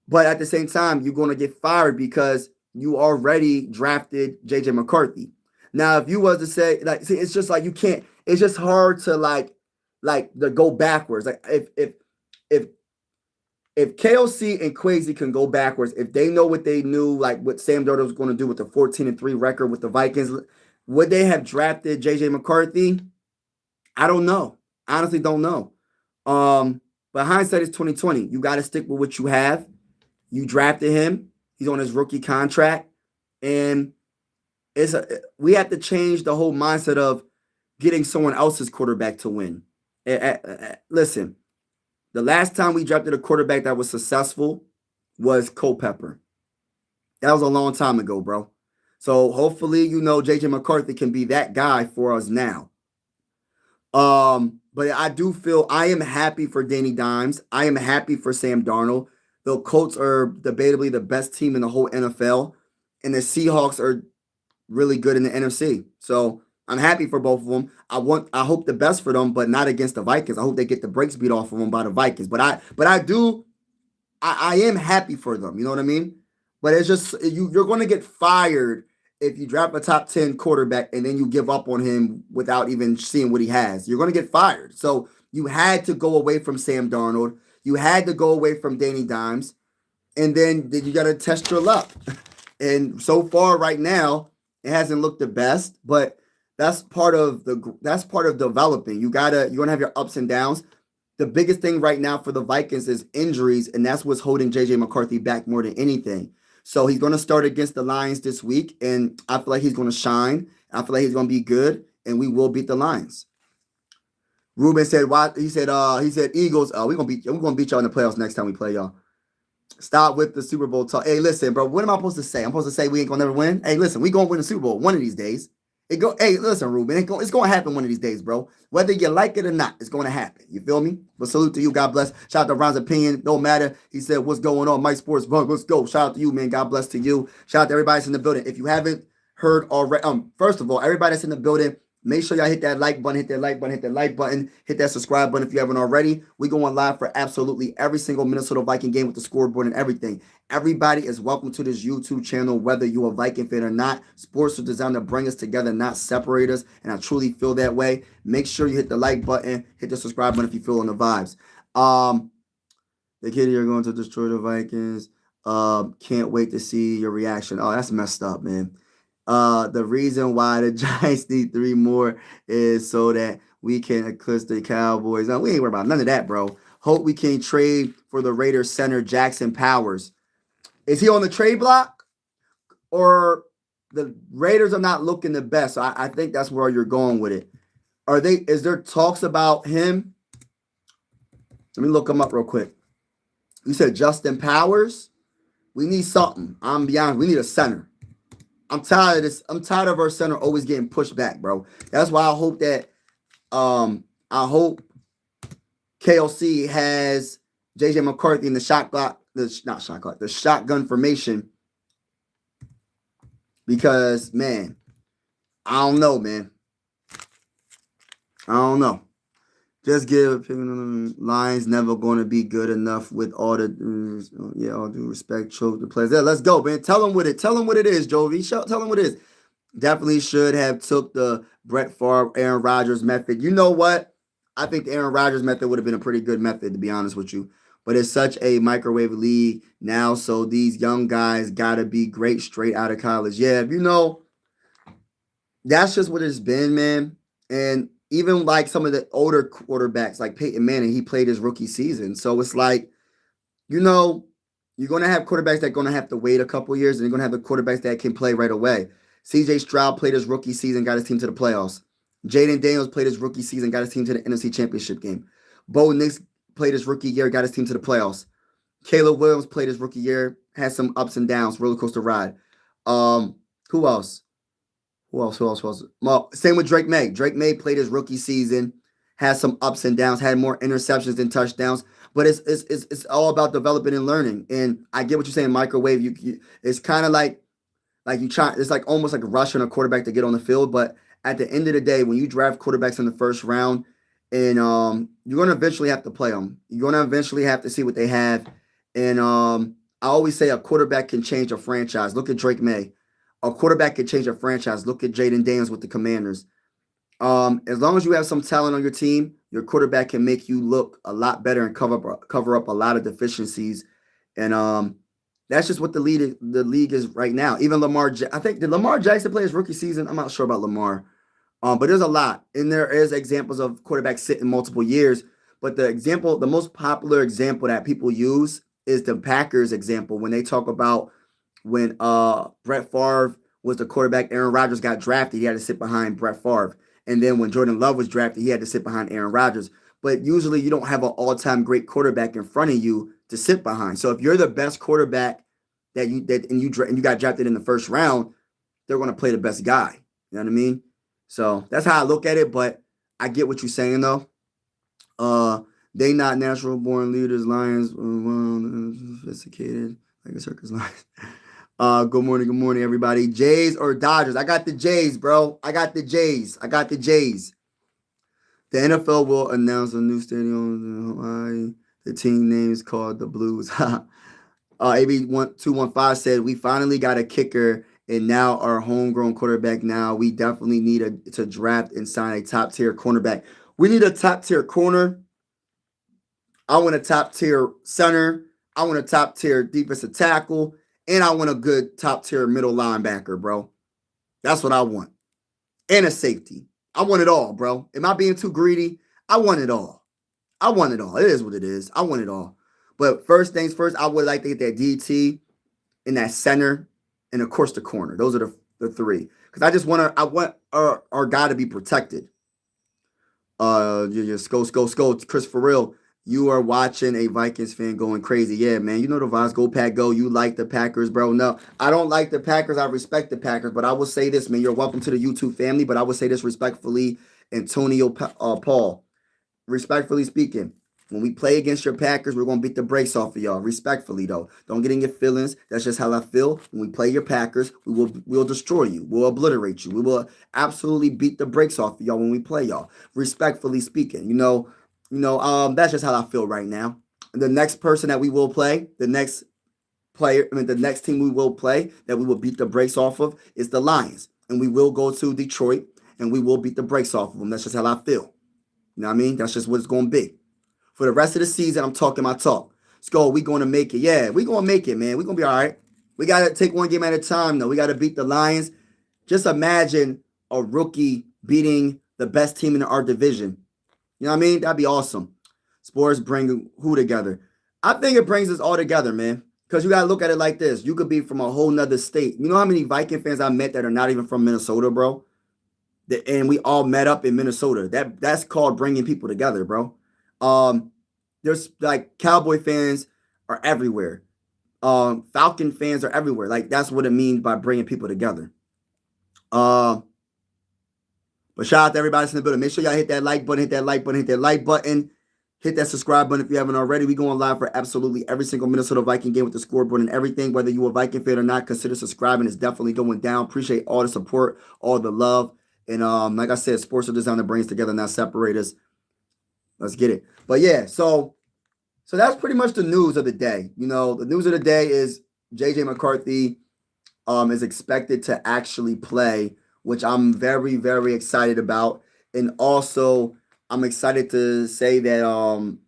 But at the same time, you're going to get fired because you already drafted JJ McCarthy. Now, if you was to say, see, it's just like you can't. It's just hard to to go backwards. Like if KOC and Kwesi can go backwards, if they know what they knew, like what Sam Darnold was going to do with the 14-3 record with the Vikings, would they have drafted JJ McCarthy? I don't know. Honestly, don't know. But hindsight is 2020. You got to stick with what you have. You drafted him. He's on his rookie contract, and we have to change the whole mindset of getting someone else's quarterback to win. Listen, the last time we drafted a quarterback that was successful was Culpepper. That was a long time ago, bro. So hopefully, JJ McCarthy can be that guy for us now. But I do feel I am happy for Danny Dimes. I am happy for Sam Darnold. The Colts are debatably the best team in the whole NFL. and the Seahawks are really good in the NFC. So I'm happy for both of them. I hope the best for them, but not against the Vikings. I hope they get the brakes beat off of them by the Vikings. I am happy for them. You know what I mean? But it's just you're going to get fired if you draft a top 10 quarterback and then you give up on him without even seeing what he has. You're going to get fired. So you had to go away from Sam Darnold. You had to go away from Danny Dimes, and then you got to test your luck. And so far, right now, it hasn't looked the best, but that's part of developing. You're gonna have your ups and downs. The biggest thing right now for the Vikings is injuries, and that's what's holding JJ McCarthy back more than anything. So he's going to start against the Lions this week, and I feel like he's going to shine. I feel like he's going to be good, and we will beat the Lions. Ruben said, "Why?" He said, Eagles. We're gonna beat y'all in the playoffs next time we play y'all. Stop with the Super Bowl talk. Hey, listen, bro. What am I supposed to say? I'm supposed to say we ain't gonna never win. Hey, listen, we gonna win the Super Bowl one of these days. Hey, listen, Ruben. It's gonna happen one of these days, bro. Whether you like it or not, it's gonna happen. You feel me? But salute to you. God bless. Shout out to Ron's opinion. Don't matter. He said, "What's going on, Mike Sports Bug? Let's go." Shout out to you, man. God bless to you. Shout out to everybody that's in the building. If you haven't heard already, first of all, everybody that's in the building, make sure y'all hit that like button, hit that subscribe button if you haven't already. We going live for absolutely every single Minnesota Viking game with the scoreboard and everything. Everybody is welcome to this YouTube channel, whether you're a Viking fan or not. Sports are designed to bring us together, not separate us, and I truly feel that way. Make sure you hit the like button, hit the subscribe button if you feel on the vibes. The kid here going to destroy the Vikings. Can't wait to see your reaction. Oh, that's messed up, man. The reason why the Giants need 3 more is so that we can eclipse the Cowboys. No, we ain't worried about none of that, bro. Hope we can trade for the Raiders center Jackson Powers. Is he on the trade block? Or the Raiders are not looking the best. So I think that's where you're going with it. Is there talks about him? Let me look him up real quick. You said Justin Powers? We need something. I'm beyond. We need a center. I'm tired of this. I'm tired of our center always getting pushed back, bro. That's why I hope that I hope KLC has JJ McCarthy in the the shotgun formation. Because, man, I don't know, man. I don't know. Just give Lions never going to be good enough with all all due respect, choke the players. Yeah, let's go, man. Tell them what it is, Jovi. Tell them what it is. Definitely should have took the Brett Favre, Aaron Rodgers method. You know what? I think the Aaron Rodgers method would have been a pretty good method, to be honest with you. But it's such a microwave league now, so these young guys got to be great straight out of college. Yeah, that's just what it's been, man. And even like some of the older quarterbacks, like Peyton Manning, he played his rookie season. So it's like, you're going to have quarterbacks that are going to have to wait a couple years, and you're going to have the quarterbacks that can play right away. CJ Stroud played his rookie season, got his team to the playoffs. Jaden Daniels played his rookie season, got his team to the NFC Championship game. Bo Nix played his rookie year, got his team to the playoffs. Caleb Williams played his rookie year, had some ups and downs, roller coaster ride. Who else? Well, same with Drake May. Drake May played his rookie season, had some ups and downs, had more interceptions than touchdowns. But it's all about developing and learning. And I get what you're saying, microwave. It's kind of like you try. It's like almost like rushing a quarterback to get on the field. But at the end of the day, when you draft quarterbacks in the first round, and you're gonna eventually have to play them. You're gonna eventually have to see what they have. And I always say a quarterback can change a franchise. Look at Drake May. A quarterback can change a franchise. Look at Jaden Daniels with the Commanders. As long as you have some talent on your team, your quarterback can make you look a lot better and cover up a lot of deficiencies. And that's just what the league is right now. Even I think, did Lamar Jackson play his rookie season? I'm not sure about Lamar. But there's a lot. And there is examples of quarterbacks sitting multiple years. But the most popular example that people use is the Packers example when they talk about when Brett Favre was the quarterback, Aaron Rodgers got drafted, he had to sit behind Brett Favre. And then when Jordan Love was drafted, he had to sit behind Aaron Rodgers. But usually you don't have an all-time great quarterback in front of you to sit behind. So if you're the best quarterback and you got drafted in the first round, they're going to play the best guy. You know what I mean? So that's how I look at it. But I get what you're saying, though. They not natural born leaders, Lions, sophisticated, like a circus Lions. Good morning, everybody. Jays or Dodgers? I got the Jays, bro. I got the Jays. I got the Jays. The NFL will announce a new stadium in Hawaii. The team name is called the Blues. AB1215 said, we finally got a kicker and now our homegrown quarterback now. We definitely need to draft and sign a top tier cornerback. We need a top tier corner. I want a top tier center. I want a top tier defensive tackle. And I want a good top tier middle linebacker, bro. That's what I want. And a safety. I want it all, bro. Am I being too greedy? I want it all. I want it all. It is what it is. I want it all. But first things first, I would like to get that DT in that center and of course the corner. Those are the three. Because I want our guy to be protected. Go, Chris, for real. You are watching a Vikings fan going crazy. Yeah, man. You know the vibes. Go, Pack, go. You like the Packers, bro. No, I don't like the Packers. I respect the Packers. But I will say this, man. You're welcome to the YouTube family. But I will say this respectfully, Antonio Paul. Respectfully speaking, when we play against your Packers, we're going to beat the brakes off of y'all. Respectfully, though. Don't get in your feelings. That's just how I feel. When we play your Packers, we'll destroy you. We'll obliterate you. We will absolutely beat the brakes off of y'all when we play y'all. Respectfully speaking, that's just how I feel right now. The next person that we will play, the next team we will play that we will beat the brakes off of is the Lions. And we will go to Detroit and we will beat the brakes off of them. That's just how I feel. You know what I mean? That's just what it's going to be. For the rest of the season, I'm talking my talk. Let's go. We're going to make it. Yeah, we're going to make it, man. We're going to be all right. We got to take one game at a time, though. We got to beat the Lions. Just imagine a rookie beating the best team in our division. You know what I mean? That'd be awesome. Sports bring who together? I think it brings us all together, man. Because you got to look at it like this. You could be from a whole nother state. You know how many Viking fans I met that are not even from Minnesota, bro? And we all met up in Minnesota. That's called bringing people together, bro. There's like Cowboy fans are everywhere. Falcon fans are everywhere. Like that's what it means by bringing people together. But shout out to everybody in the building. Make sure y'all hit that like button, hit that like button, hit that subscribe button if you haven't already. We going live for absolutely every single Minnesota Viking game with the scoreboard and everything. Whether you're a Viking fan or not, consider subscribing. It's definitely going down. Appreciate all the support, all the love. And like I said, sports are designed to bring us together, not separate us. Let's get it. But yeah, so that's pretty much the news of the day. The news of the day is JJ McCarthy is expected to actually play, which I'm very, very excited about. And also, I'm excited to say that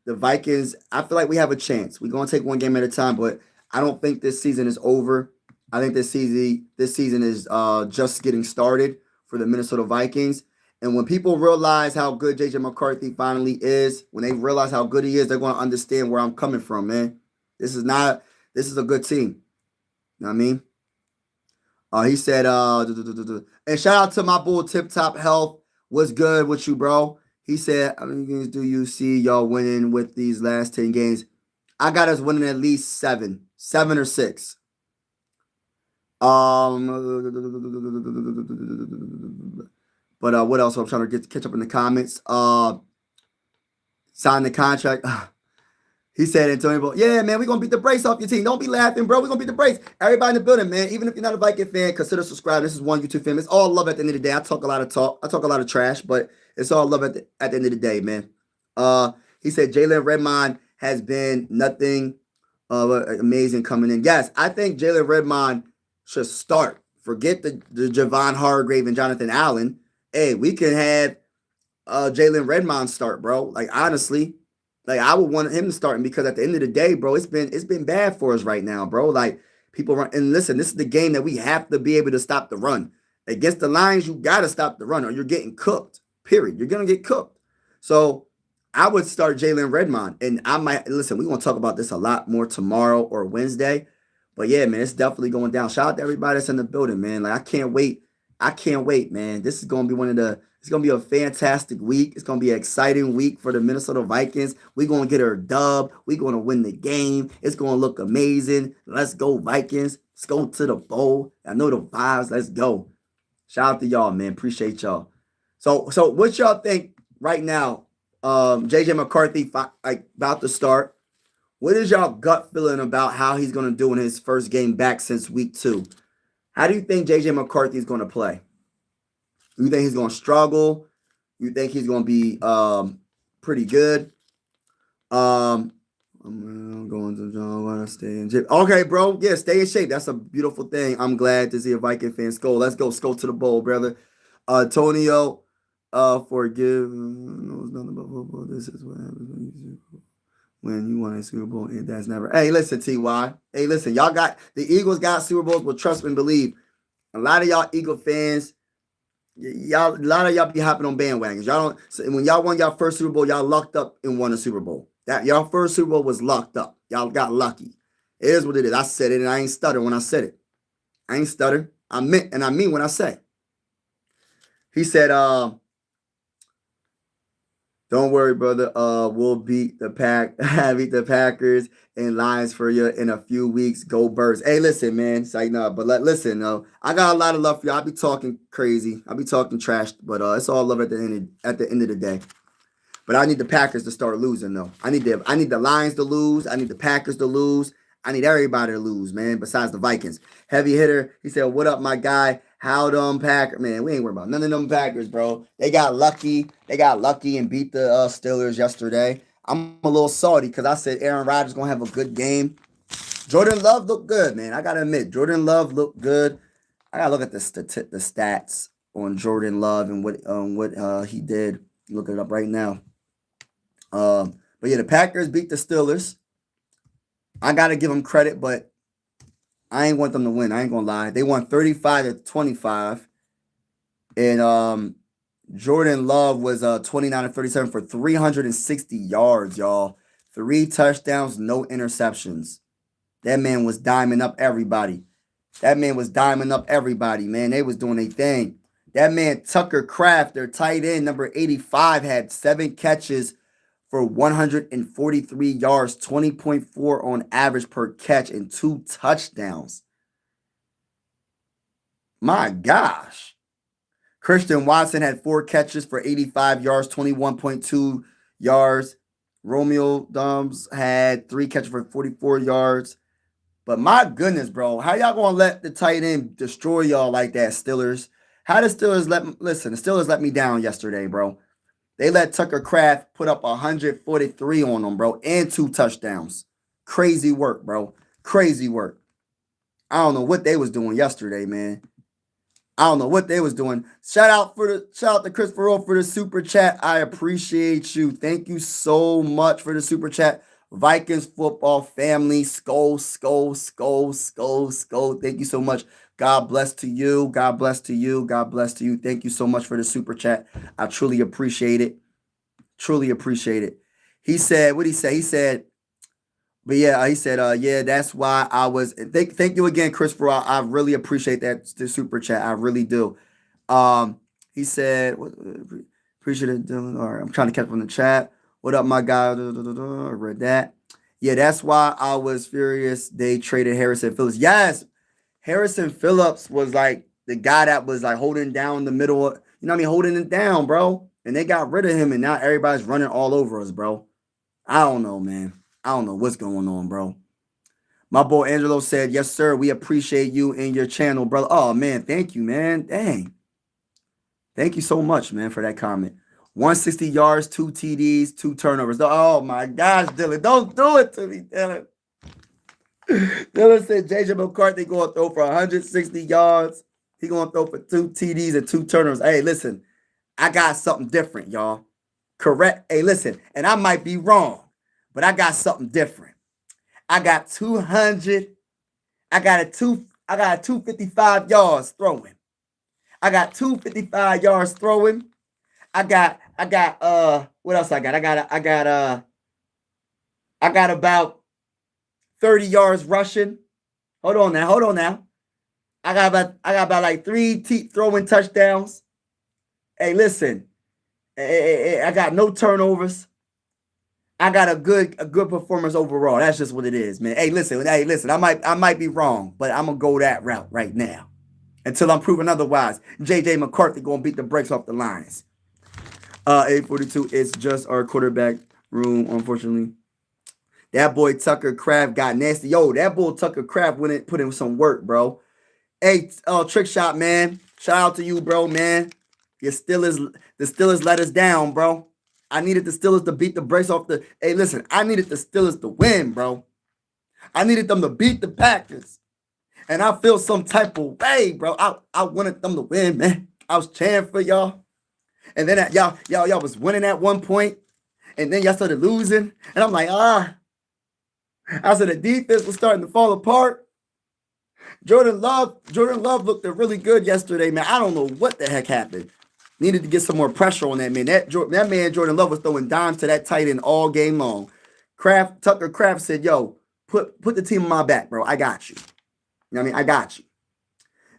the Vikings, I feel like we have a chance. We're going to take one game at a time, but I don't think this season is over. I think this season is just getting started for the Minnesota Vikings. And when people realize how good JJ McCarthy finally is, when they realize how good he is, they're going to understand where I'm coming from, man. This is a good team. You know what I mean? He said, and shout out to my bull Tip Top Health. What's good with you, bro? He said, how many games do you see y'all winning with these last 10 games? I got us winning at least 7 or 6. But what else? I'm trying to catch up in the comments. Sign the contract. He said, Antonio, yeah, man, we're going to beat the brakes off your team. Don't be laughing, bro. We're going to beat the brakes. Everybody in the building, man. Even if you're not a Viking fan, consider subscribing. This is one YouTube fan. It's all love at the end of the day. I talk a lot of trash, but it's all love at the end of the day, man. He said, Jalen Redmond has been nothing amazing coming in. Yes, I think Jalen Redmond should start. Forget the Javon Hargrave and Jonathan Allen. Hey, we can have Jalen Redmond start, bro. Like, honestly. Like, I would want him to start, because at the end of the day, bro, it's been bad for us right now, bro. Like, people run, and listen, this is the game that we have to be able to stop the run. Against the Lions, you got to stop the run or you're getting cooked, period. You're going to get cooked. So I would start Jalen Redmond, and I might, listen, we're going to talk about this a lot more tomorrow or Wednesday. But yeah, man, it's definitely going down. Shout out to everybody that's in the building, man. Like, I can't wait, man. This is going to be it's going to be a fantastic week. It's going to be an exciting week for the Minnesota Vikings. We're going to get our dub. We're going to win the game. It's going to look amazing. Let's go, Vikings. Let's go to the bowl. I know the vibes. Let's go. Shout out to y'all, man. Appreciate y'all. So what y'all think right now? JJ McCarthy about to start. What is y'all gut feeling about how he's going to do in his first game back since week 2? How do you think J.J. McCarthy is going to play? You think he's going to struggle? You think he's going to be pretty good? I'm going to John. Want to stay in shape? Okay, bro. Yeah, stay in shape. That's a beautiful thing. I'm glad to see a Viking fan skull. Let's go. Skull to the bowl, brother. Antonio, forgive. Knows nothing about football. This is what happens when you won a Super Bowl, and that's never. Hey, listen, Ty. Hey, listen. Y'all got the Eagles got Super Bowls, but trust and believe. A lot of y'all Eagle fans, a lot of y'all be hopping on bandwagons. Y'all don't. So when y'all won y'all first Super Bowl, y'all lucked up and won a Super Bowl. That y'all first Super Bowl was lucked up. Y'all got lucky. It is what it is. I said it, and I ain't stutter when I said it. I ain't stutter. I mean when I say. He said, "Don't worry, brother. We'll beat the beat the Packers and Lions for you in a few weeks. Go Birds." Hey, listen, man. It's like no, but listen, I got a lot of love for y'all. I be talking crazy. I be talking trash, but it's all love at the end of the day. But I need the Packers to start losing, though. I need the Lions to lose. I need the Packers to lose. I need everybody to lose, man, besides the Vikings. Heavy hitter. He said, "What up, my guy? How them Packers?" Man, we ain't worried about none of them Packers, bro. They got lucky. They got lucky and beat the Steelers yesterday. I'm a little salty because I said Aaron Rodgers going to have a good game. Jordan Love looked good, man. I got to admit, Jordan Love looked good. I got to look at the stats on Jordan Love and what he did. Look it up right now. But yeah, the Packers beat the Steelers. I gotta give them credit, but I ain't want them to win. I ain't gonna lie. They won 35-25. And Jordan Love was 29-37 for 360 yards, y'all. 3 touchdowns, no interceptions. That man was diming up everybody. Man. They was doing their thing. That man, Tucker Kraft, their tight end, number 85, had 7 catches for 143 yards, 20.4 on average per catch, and 2 touchdowns. My gosh. Christian Watson had 4 catches for 85 yards, 21.2 yards. Romeo Dobbs had 3 catches for 44 yards. But my goodness, bro, how y'all gonna let the tight end destroy y'all like that, Steelers? How the Steelers the Steelers let me down yesterday, bro. They let Tucker Kraft put up 143 on them, bro, and 2 touchdowns. Crazy work, bro. Crazy work. I don't know what they was doing yesterday, man. I don't know what they was doing. Shout out to Chris Farrell for the super chat. I appreciate you. Thank you so much for the super chat. Vikings football family. Skull. Thank you so much. God bless to you. God bless to you. God bless to you. Thank you so much for the super chat. I truly appreciate it. Truly appreciate it. He said, what did he say? He said, but yeah, he said, yeah, that's why I was. Thank you again, Christopher. I really appreciate that the super chat. I really do. He said, appreciate it. All right, I'm trying to catch up on the chat. What up, my guy? I read that. Yeah, that's why I was furious. They traded Harrison Phillips. Yes, Harrison Phillips was like the guy that was like holding down the middle. You know what I mean? Holding it down, bro. And they got rid of him, and now everybody's running all over us, bro. I don't know, man. I don't know what's going on, bro. My boy Angelo said, yes, sir. We appreciate you and your channel, brother. Oh, man. Thank you, man. Dang. Thank you so much, man, for that comment. 160 yards, 2 TDs, 2 turnovers. Oh, my gosh, Dylan. Don't do it to me, Dylan. Dylan said J.J. McCarthy going to throw for 160 yards. He going to throw for 2 TDs and 2 turnovers. Hey, listen. I got something different, y'all. Correct. Hey, listen. And I might be wrong. But I got something different. I got 200. I got a 255 yards throwing. I got 255 yards throwing. I got what else I got? I got about 30 yards rushing. Hold on now. I got about like 3 throwing touchdowns. Hey, listen. I got no turnovers. I got a good performance overall. That's just what it is, man. Hey, listen. I might be wrong, but I'm gonna go that route right now until I'm proven otherwise. J.J. McCarthy gonna beat the brakes off the Lions. 842. It's just our quarterback room, unfortunately. That boy Tucker Craft got nasty. Yo, that boy Tucker Craft put in some work, bro. Hey, Trick Shot, man. Shout out to you, bro, man. The Steelers let us down, bro. I needed the Steelers to beat the brakes off the. Hey, listen, I needed the Steelers to win, bro. I needed them to beat the Packers. And I feel some type of way, bro. I wanted them to win, man. I was cheering for y'all. And then y'all was winning at one point. And then y'all started losing. And I'm like, I said the defense was starting to fall apart. Jordan Love looked really good yesterday, man. I don't know what the heck happened. Needed to get some more pressure on that man. That man Jordan Love was throwing dimes to that tight end all game long. Tucker Craft said, "Yo, put the team on my back, bro. I got you. You know what I mean? I got you.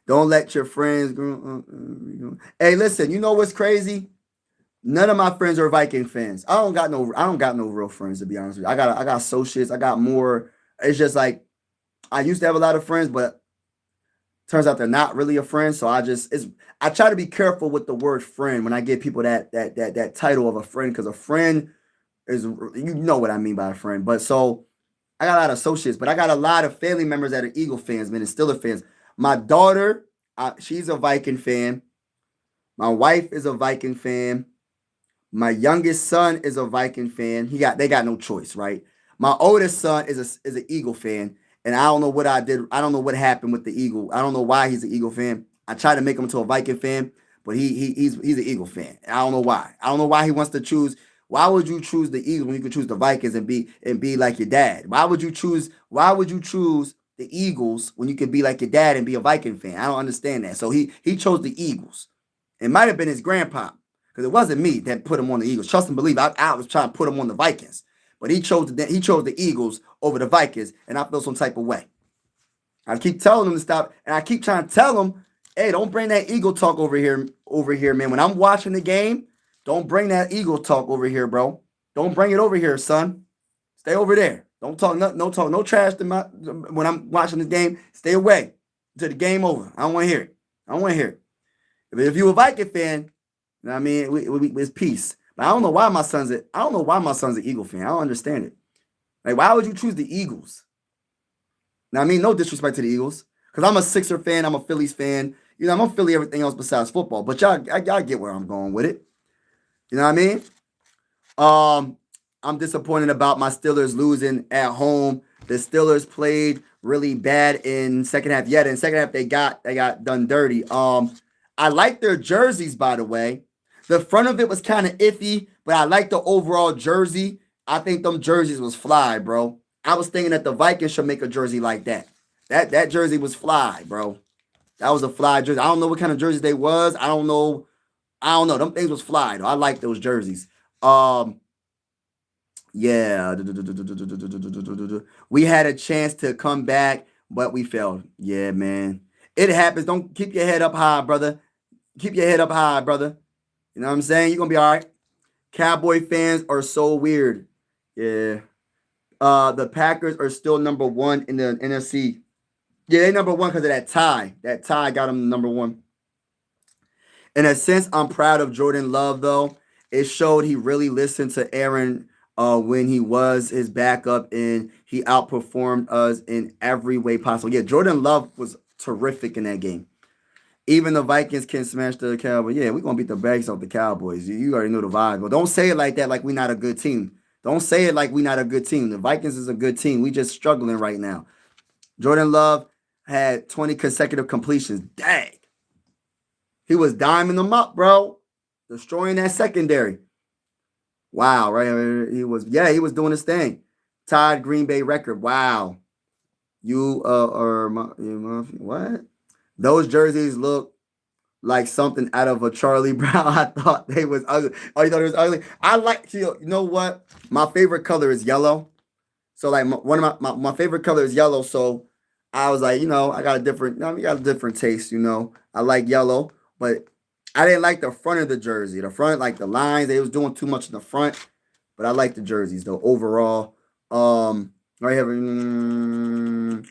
Don't let your friends go. Hey, listen. You know what's crazy? None of my friends are Viking fans. I don't got no real friends, to be honest with you. I got associates. I got more. It's just like I used to have a lot of friends, but turns out they're not really a friend. So I try to be careful with the word friend when I give people that title of a friend, because a friend is, you know what I mean by a friend. But so I got a lot of associates, but I got a lot of family members that are Eagle fans, man, and Steeler fans. My daughter, she's a Viking fan. My wife is a Viking fan. My youngest son is a Viking fan. They got no choice, right? My oldest son is an Eagle fan, and I don't know what I did. I don't know what happened with the Eagle. I don't know why he's an Eagle fan. I tried to make him into a Viking fan, but he's an Eagle fan. I don't know why. I don't know why he wants to choose. Why would you choose the Eagles when you could choose the Vikings and be like your dad? Why would you choose the Eagles when you could be like your dad and be a Viking fan? I don't understand that. So he chose the Eagles. It might have been his grandpa, because it wasn't me that put him on the Eagles. Trust and believe, I was trying to put him on the Vikings, but he chose the Eagles over the Vikings, and I feel some type of way. I keep telling him to stop, and I keep trying to tell him, hey, don't bring that Eagle talk over here, man. When I'm watching the game, don't bring that Eagle talk over here, bro. Don't bring it over here, son. Stay over there. Don't talk no trash when I'm watching the game. Stay away until the game over. I don't want to hear it. I don't want to hear it. If you're a Viking fan, you know what I mean, it's peace. But I don't know why my son's an Eagle fan. I don't understand it. Like, why would you choose the Eagles? Now, I mean, no disrespect to the Eagles, because I'm a Sixer fan. I'm a Phillies fan. You know, I'm a Philly everything else besides football. But y'all get where I'm going with it. You know what I mean? I'm disappointed about my Steelers losing at home. The Steelers played really bad in second half. Yeah, in second half they got done dirty. I like their jerseys, by the way. The front of it was kind of iffy, but I like the overall jersey. I think them jerseys was fly, bro. I was thinking that the Vikings should make a jersey like that. That jersey was fly, bro. That was a fly jersey. I don't know what kind of jerseys they was. I don't know. Them things was fly, though. I like those jerseys. Yeah. We had a chance to come back, but we failed. Yeah, man. It happens. Don't keep your head up high, brother. Keep your head up high, brother. You know what I'm saying? You're going to be all right. Cowboy fans are so weird. Yeah. The Packers are still number one in the NFC. Yeah, they're number one because of that tie. That tie got them number one. In a sense, I'm proud of Jordan Love, though. It showed he really listened to Aaron when he was his backup, and he outperformed us in every way possible. Yeah, Jordan Love was terrific in that game. Even the Vikings can smash the Cowboys. Yeah, we're going to beat the brakes off the Cowboys. You already know the vibe. But don't say it like that, like we're not a good team. Don't say it like we're not a good team. The Vikings is a good team. We just struggling right now. Jordan Love had 20 consecutive completions. Dang. He was diming them up, bro. Destroying that secondary. Wow, right? He was doing his thing. Tied Green Bay record. Wow. What? Those jerseys look like something out of a Charlie Brown. I thought they was ugly. Oh, you thought it was ugly? You know what? My favorite color is yellow. So like one of my favorite color is yellow. So I was like, I got a different taste. I like yellow, but I didn't like the front of the jersey. The front, like the lines, they was doing too much in the front. But I like the jerseys though overall. Right here.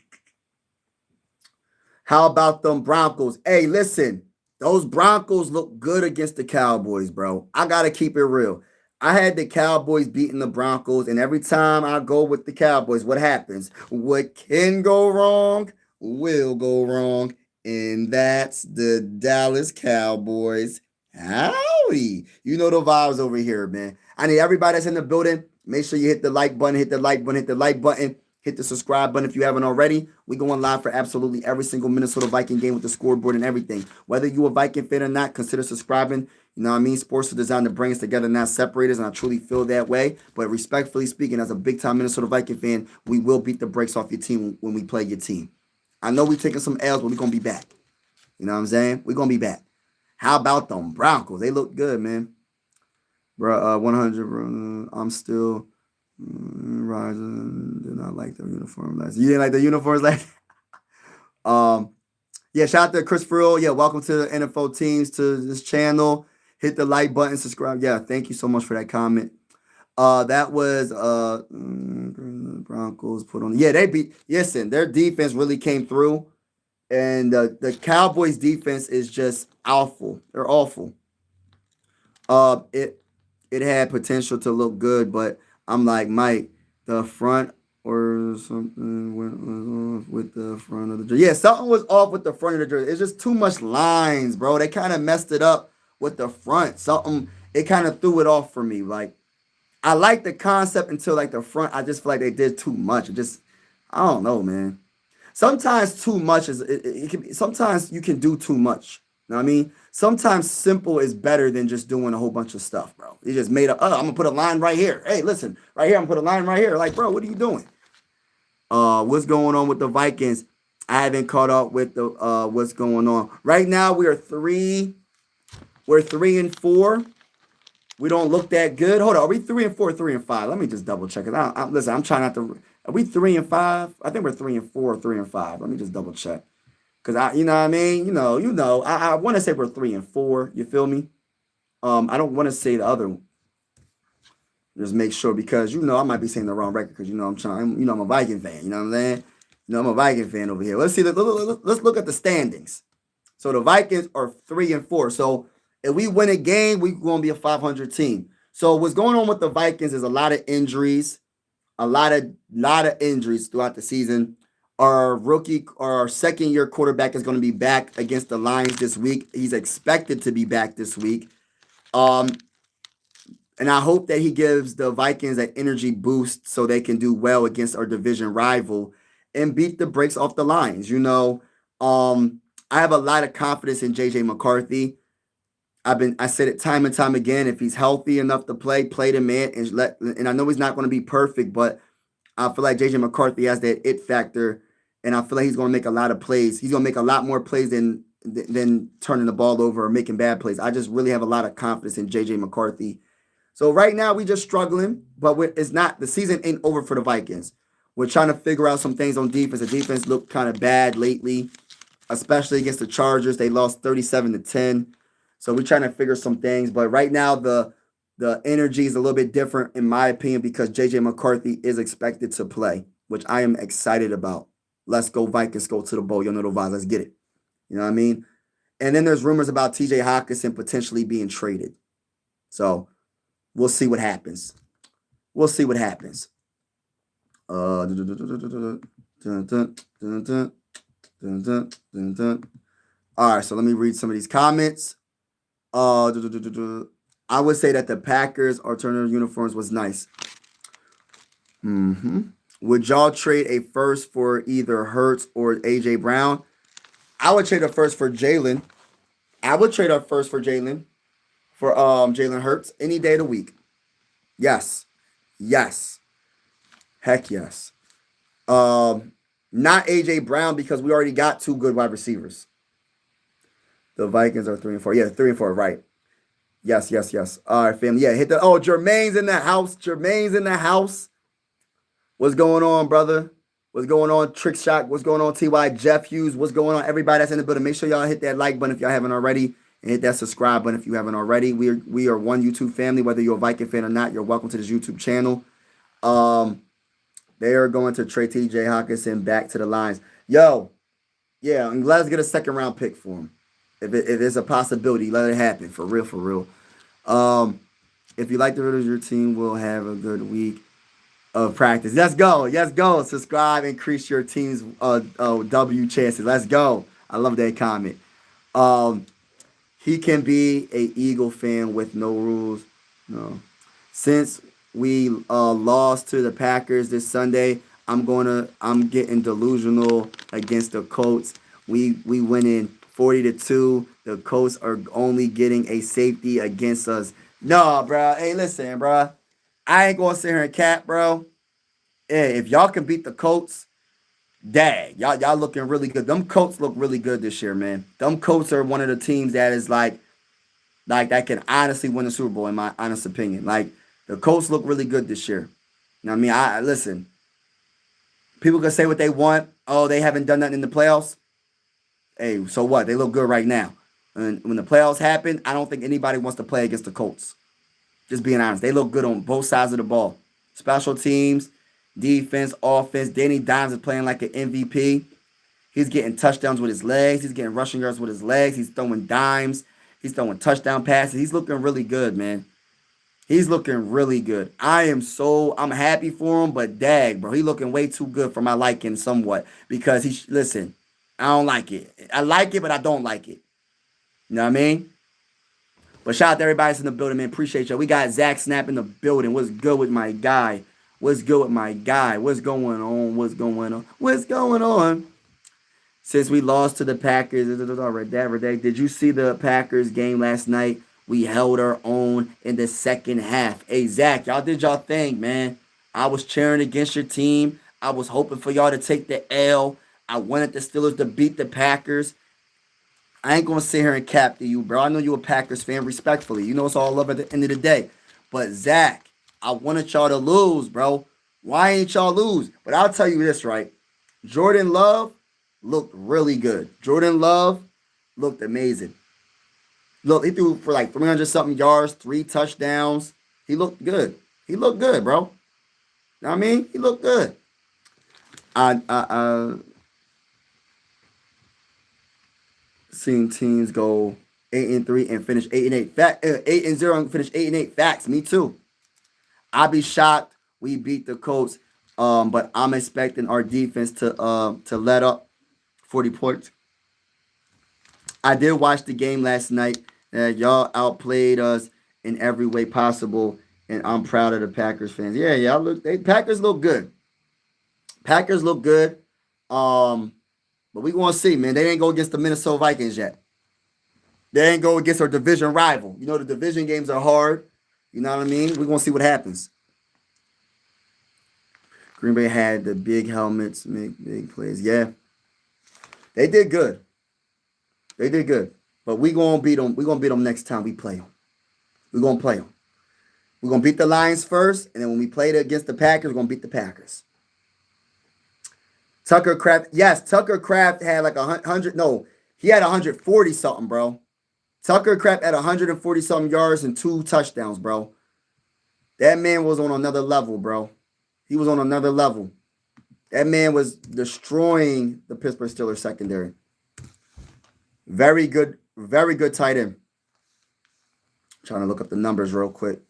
How about them Broncos? Hey, listen, those Broncos look good against the Cowboys, bro. I gotta keep it real. I had the Cowboys beating the Broncos, and every time I go with the Cowboys, what happens? What can go wrong will go wrong, and that's the Dallas Cowboys. Howdy. You know the vibes over here, man. I need everybody that's in the building. Make sure you hit the like button, hit the like button, hit the like button, hit the subscribe button if you haven't already. We going live for absolutely every single Minnesota Viking game with the scoreboard and everything. Whether you a Viking fan or not, consider subscribing. You know what I mean? Sports are designed to bring us together, not separate us, and I truly feel that way. But respectfully speaking, as a big-time Minnesota Viking fan, we will beat the brakes off your team when we play your team. I know we're taking some L's, but we're going to be back. You know what I'm saying? We're going to be back. How about them Broncos? They look good, man. Bro, 100, bro. I'm still rising. Did not like the uniform last. You didn't like the uniforms last? Yeah, shout out to Chris Frill. Yeah, welcome to the NFL teams, to this channel. Hit the like button, subscribe. Yeah, thank you so much for that comment. That was Broncos put on. Yeah, they beat. Listen, their defense really came through, and the Cowboys defense is just awful. They're awful. It had potential to look good, but I'm like, Mike, the front or something went off with the front of the jersey. Yeah, something was off with the front of the jersey. It's just too much lines, bro. They kind of messed it up with the front. It kind of threw it off for me. Like, I like the concept until like the front. I just feel like they did too much. I don't know, man. Sometimes too much it can be, sometimes you can do too much. You know what I mean? Sometimes simple is better than just doing a whole bunch of stuff, bro. You just made I'm gonna put a line right here. Hey, listen, right here, I'm gonna put a line right here. Like, bro, what are you doing? What's going on with the Vikings? I haven't caught up with the what's going on. Right now, we're 3-4. We don't look that good. Hold on, are we 3-4, 3-5? Let me just double check it out. Listen, I'm trying not to. Are we 3-5? I think we're 3-4, 3-5. Let me just double check. Cause you know what I mean. You know. I want to say we're 3-4. You feel me? I don't want to say the other one. Just make sure, because I might be saying the wrong record, because I'm a Viking fan. You know what I'm saying? I'm a Viking fan over here. Let's see. Let's look at the standings. So the Vikings are 3-4. So if we win a game, we're going to be a 500 team. So what's going on with the Vikings is a lot of injuries, a lot of injuries throughout the season. Our second-year quarterback is going to be back against the Lions this week. He's expected to be back this week. And I hope that he gives the Vikings an energy boost so they can do well against our division rival and beat the brakes off the Lions. I have a lot of confidence in JJ McCarthy. I said it time and time again. If he's healthy enough to play the man, and I know he's not going to be perfect, but I feel like JJ McCarthy has that it factor, and I feel like he's going to make a lot of plays. He's going to make a lot more plays than turning the ball over or making bad plays. I just really have a lot of confidence in JJ McCarthy. So right now we just struggling, but it's not, the season ain't over for the Vikings. We're trying to figure out some things on defense. The defense looked kind of bad lately, especially against the Chargers. They lost 37-10. So we're trying to figure some things. But right now the energy is a little bit different, in my opinion, because JJ McCarthy is expected to play, which I am excited about. Let's go Vikings, go to the bowl. You know the vibes. Let's get it. You know what I mean? And then there's rumors about TJ Hockenson potentially being traded. So we'll see what happens. All right, so let me read some of these comments. I would say that the Packers alternative uniforms was nice. Would y'all trade a first for either Hurts or AJ Brown? I would trade a first for Jalen. I would trade a first for Jalen. For Jalen Hurts any day of the week. Yes. Heck yes. Not AJ Brown, because we already got 2 good wide receivers. The Vikings are 3-4. Yeah, 3-4, right. Yes. All right, family. Yeah, hit the Jermaine's in the house. What's going on, brother? What's going on, Trick Shot? What's going on, TY? Jeff Hughes? What's going on, everybody that's in the building? Make sure y'all hit that like button if y'all haven't already. And hit that subscribe button if you haven't already. We are one YouTube family. Whether you're a Viking fan or not, you're welcome to this YouTube channel. They are going to trade TJ Hockenson back to the Lions. Yeah, I'm glad to get a second round pick for him. If it's a possibility, let it happen. For real. If you like the Riddles, your team will have a good week of practice. Let's go. Let's go. Subscribe, increase your team's W chances. Let's go. I love that comment. Um, he can be a Eagle fan with no rules. No. Since we lost to the Packers this Sunday, I'm getting delusional against the Colts. We winning 40-2. The Colts are only getting a safety against us. No, bro. Hey, listen, bro. I ain't gonna sit here and cap, bro. Hey, if y'all can beat the Colts, dang, y'all looking really good. Them Colts look really good this year, man. Them Colts are one of the teams that is like that can honestly win the Super Bowl in my honest opinion. Like the Colts look really good this year. You know what I mean, I listen. People can say what they want. Oh, they haven't done nothing in the playoffs. Hey, so what? They look good right now. And when the playoffs happen, I don't think anybody wants to play against the Colts. Just being honest, they look good on both sides of the ball. Special teams, defense, offense. Danny Dimes is playing like an MVP. He's getting touchdowns with his legs. He's getting rushing yards with his legs. He's throwing dimes. He's throwing touchdown passes. He's looking really good, man. He's looking really good. I'm happy for him, but dag, bro, he looking way too good for my liking somewhat because listen, I don't like it. I like it, but I don't like it. You know what I mean? But shout out to everybody that's in the building, man. Appreciate y'all. We got Zach Snap in the building. What's good with my guy? What's good with my guy? What's going on? What's going on? What's going on? Since we lost to the Packers, did you see the Packers game last night? We held our own in the second half. Hey, Zach, y'all did y'all thing, man. I was cheering against your team. I was hoping for y'all to take the L. I wanted the Steelers to beat the Packers. I ain't going to sit here and cap to you, bro. I know you a Packers fan, respectfully. You know it's all love at the end of the day. But, Zach, I wanted y'all to lose, bro. Why ain't y'all lose? But I'll tell you this, right? Jordan Love looked really good. Jordan Love looked amazing. Look, he threw for like 300 something yards, 3 touchdowns. He looked good. He looked good, bro. You know what I mean? He looked good. I seen teams go 8-3 and finish 8-8. 8-0 and finish 8-8. Facts. Me too. I'll be shocked we beat the Colts. But I'm expecting our defense to let up 40 points. I did watch the game last night. Y'all outplayed us in every way possible, and I'm proud of the Packers fans. Yeah, Packers look good. Packers look good. But we gonna see, man. They didn't go against the Minnesota Vikings yet. They ain't go against our division rival. You know the division games are hard. You know what I mean? We're gonna see what happens. Green Bay had the big helmets, make big plays. Yeah, they did good. They did good. But we gonna beat them. We gonna beat them next time we play them. We gonna play them. We're gonna beat the Lions first, and then when we play against the Packers, we're gonna beat the Packers. Tucker Kraft, yes, Tucker Kraft had like 100. No, he had 140 something, bro. Tucker Kraft had 140 something yards and 2 touchdowns, bro. That man was on another level, bro. He was on another level. That man was destroying the Pittsburgh Steelers secondary. Very good tight end. Trying to look up the numbers real quick.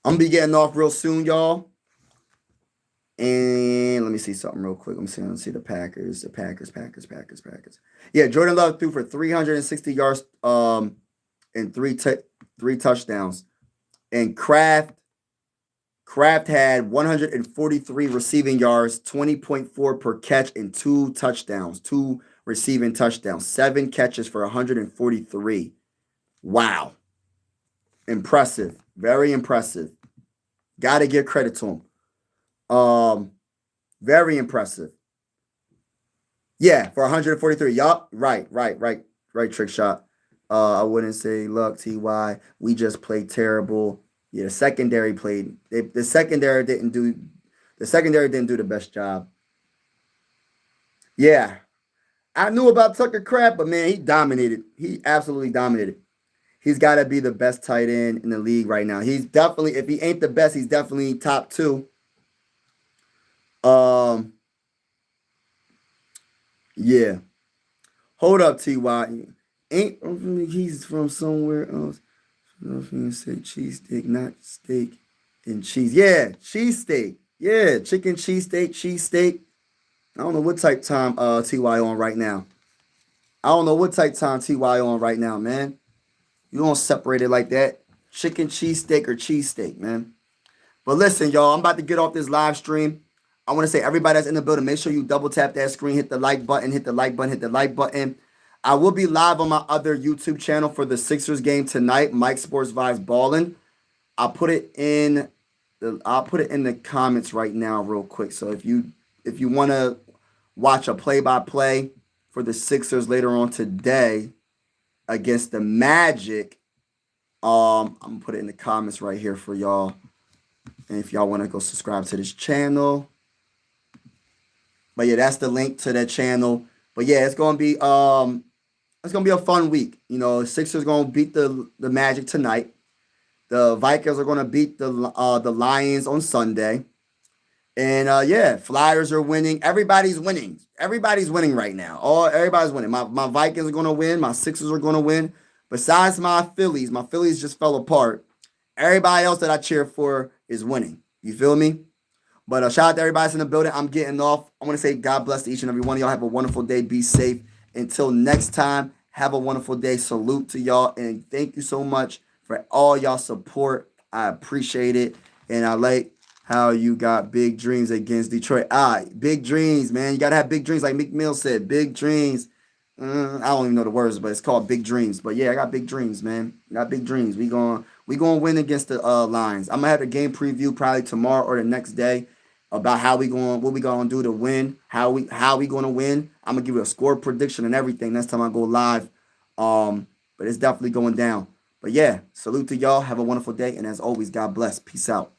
I'm gonna be getting off real soon, y'all. And let me see something real quick. Let me see the Packers. Yeah, Jordan Love threw for 360 yards and three touchdowns. And Kraft had 143 receiving yards, 20.4 per catch, and 2 touchdowns, 2 receiving touchdowns, 7 catches for 143. Wow. Impressive. Very impressive. Got to give credit to him. Very impressive. Yeah, for 143. Yup. Right. Trick shot. I wouldn't say luck, TY. We just played terrible. Yeah, the secondary played. The secondary didn't do the best job. Yeah. I knew about Tucker Kraft, but man, he dominated. He absolutely dominated. He's got to be the best tight end in the league right now. He's definitely, if he ain't the best, he's definitely top 2. Yeah. Hold up, TY. He's from somewhere else. Steak, cheesesteak, not steak and cheese. Yeah, cheesesteak. Yeah, chicken cheesesteak, cheesesteak. I don't know what type time TY on right now. I don't know what type time TY on right now, man. You don't separate it like that. Chicken cheesesteak or cheesesteak, man. But listen, y'all, I'm about to get off this live stream. I want to say everybody that's in the building, make sure you double tap that screen, hit the like button, hit the like button, hit the like button. I will be live on my other YouTube channel for the Sixers game tonight, Mike Sports Vibes Ballin'. I'll put it in the comments right now real quick. So if you want to watch a play-by-play for the Sixers later on today against the Magic, I'm gonna put it in the comments right here for y'all. And if y'all want to go subscribe to this channel. But yeah, that's the link to that channel. But yeah, it's gonna be a fun week. You know, Sixers gonna beat the Magic tonight. The Vikings are gonna beat the Lions on Sunday. And yeah, Flyers are winning. Everybody's winning. Everybody's winning right now. Everybody's winning. My Vikings are gonna win. My Sixers are gonna win. Besides my Phillies just fell apart. Everybody else that I cheer for is winning. You feel me? But shout out to everybody that's in the building. I'm getting off. I want to say God bless to each and every one of y'all. Have a wonderful day. Be safe. Until next time, have a wonderful day. Salute to y'all. And thank you so much for all y'all support. I appreciate it. And I like how you got big dreams against Detroit. Big dreams, man. You got to have big dreams. Like Meek Mill said, big dreams. I don't even know the words, but it's called Big Dreams. But yeah, I got big dreams, man. I got big dreams. We gonna win against the Lions. I'm gonna have a game preview probably tomorrow or the next day about what we gonna do to win, how we gonna win. I'm gonna give you a score prediction and everything next time I go live. But it's definitely going down. But yeah, salute to y'all. Have a wonderful day, and as always, God bless. Peace out.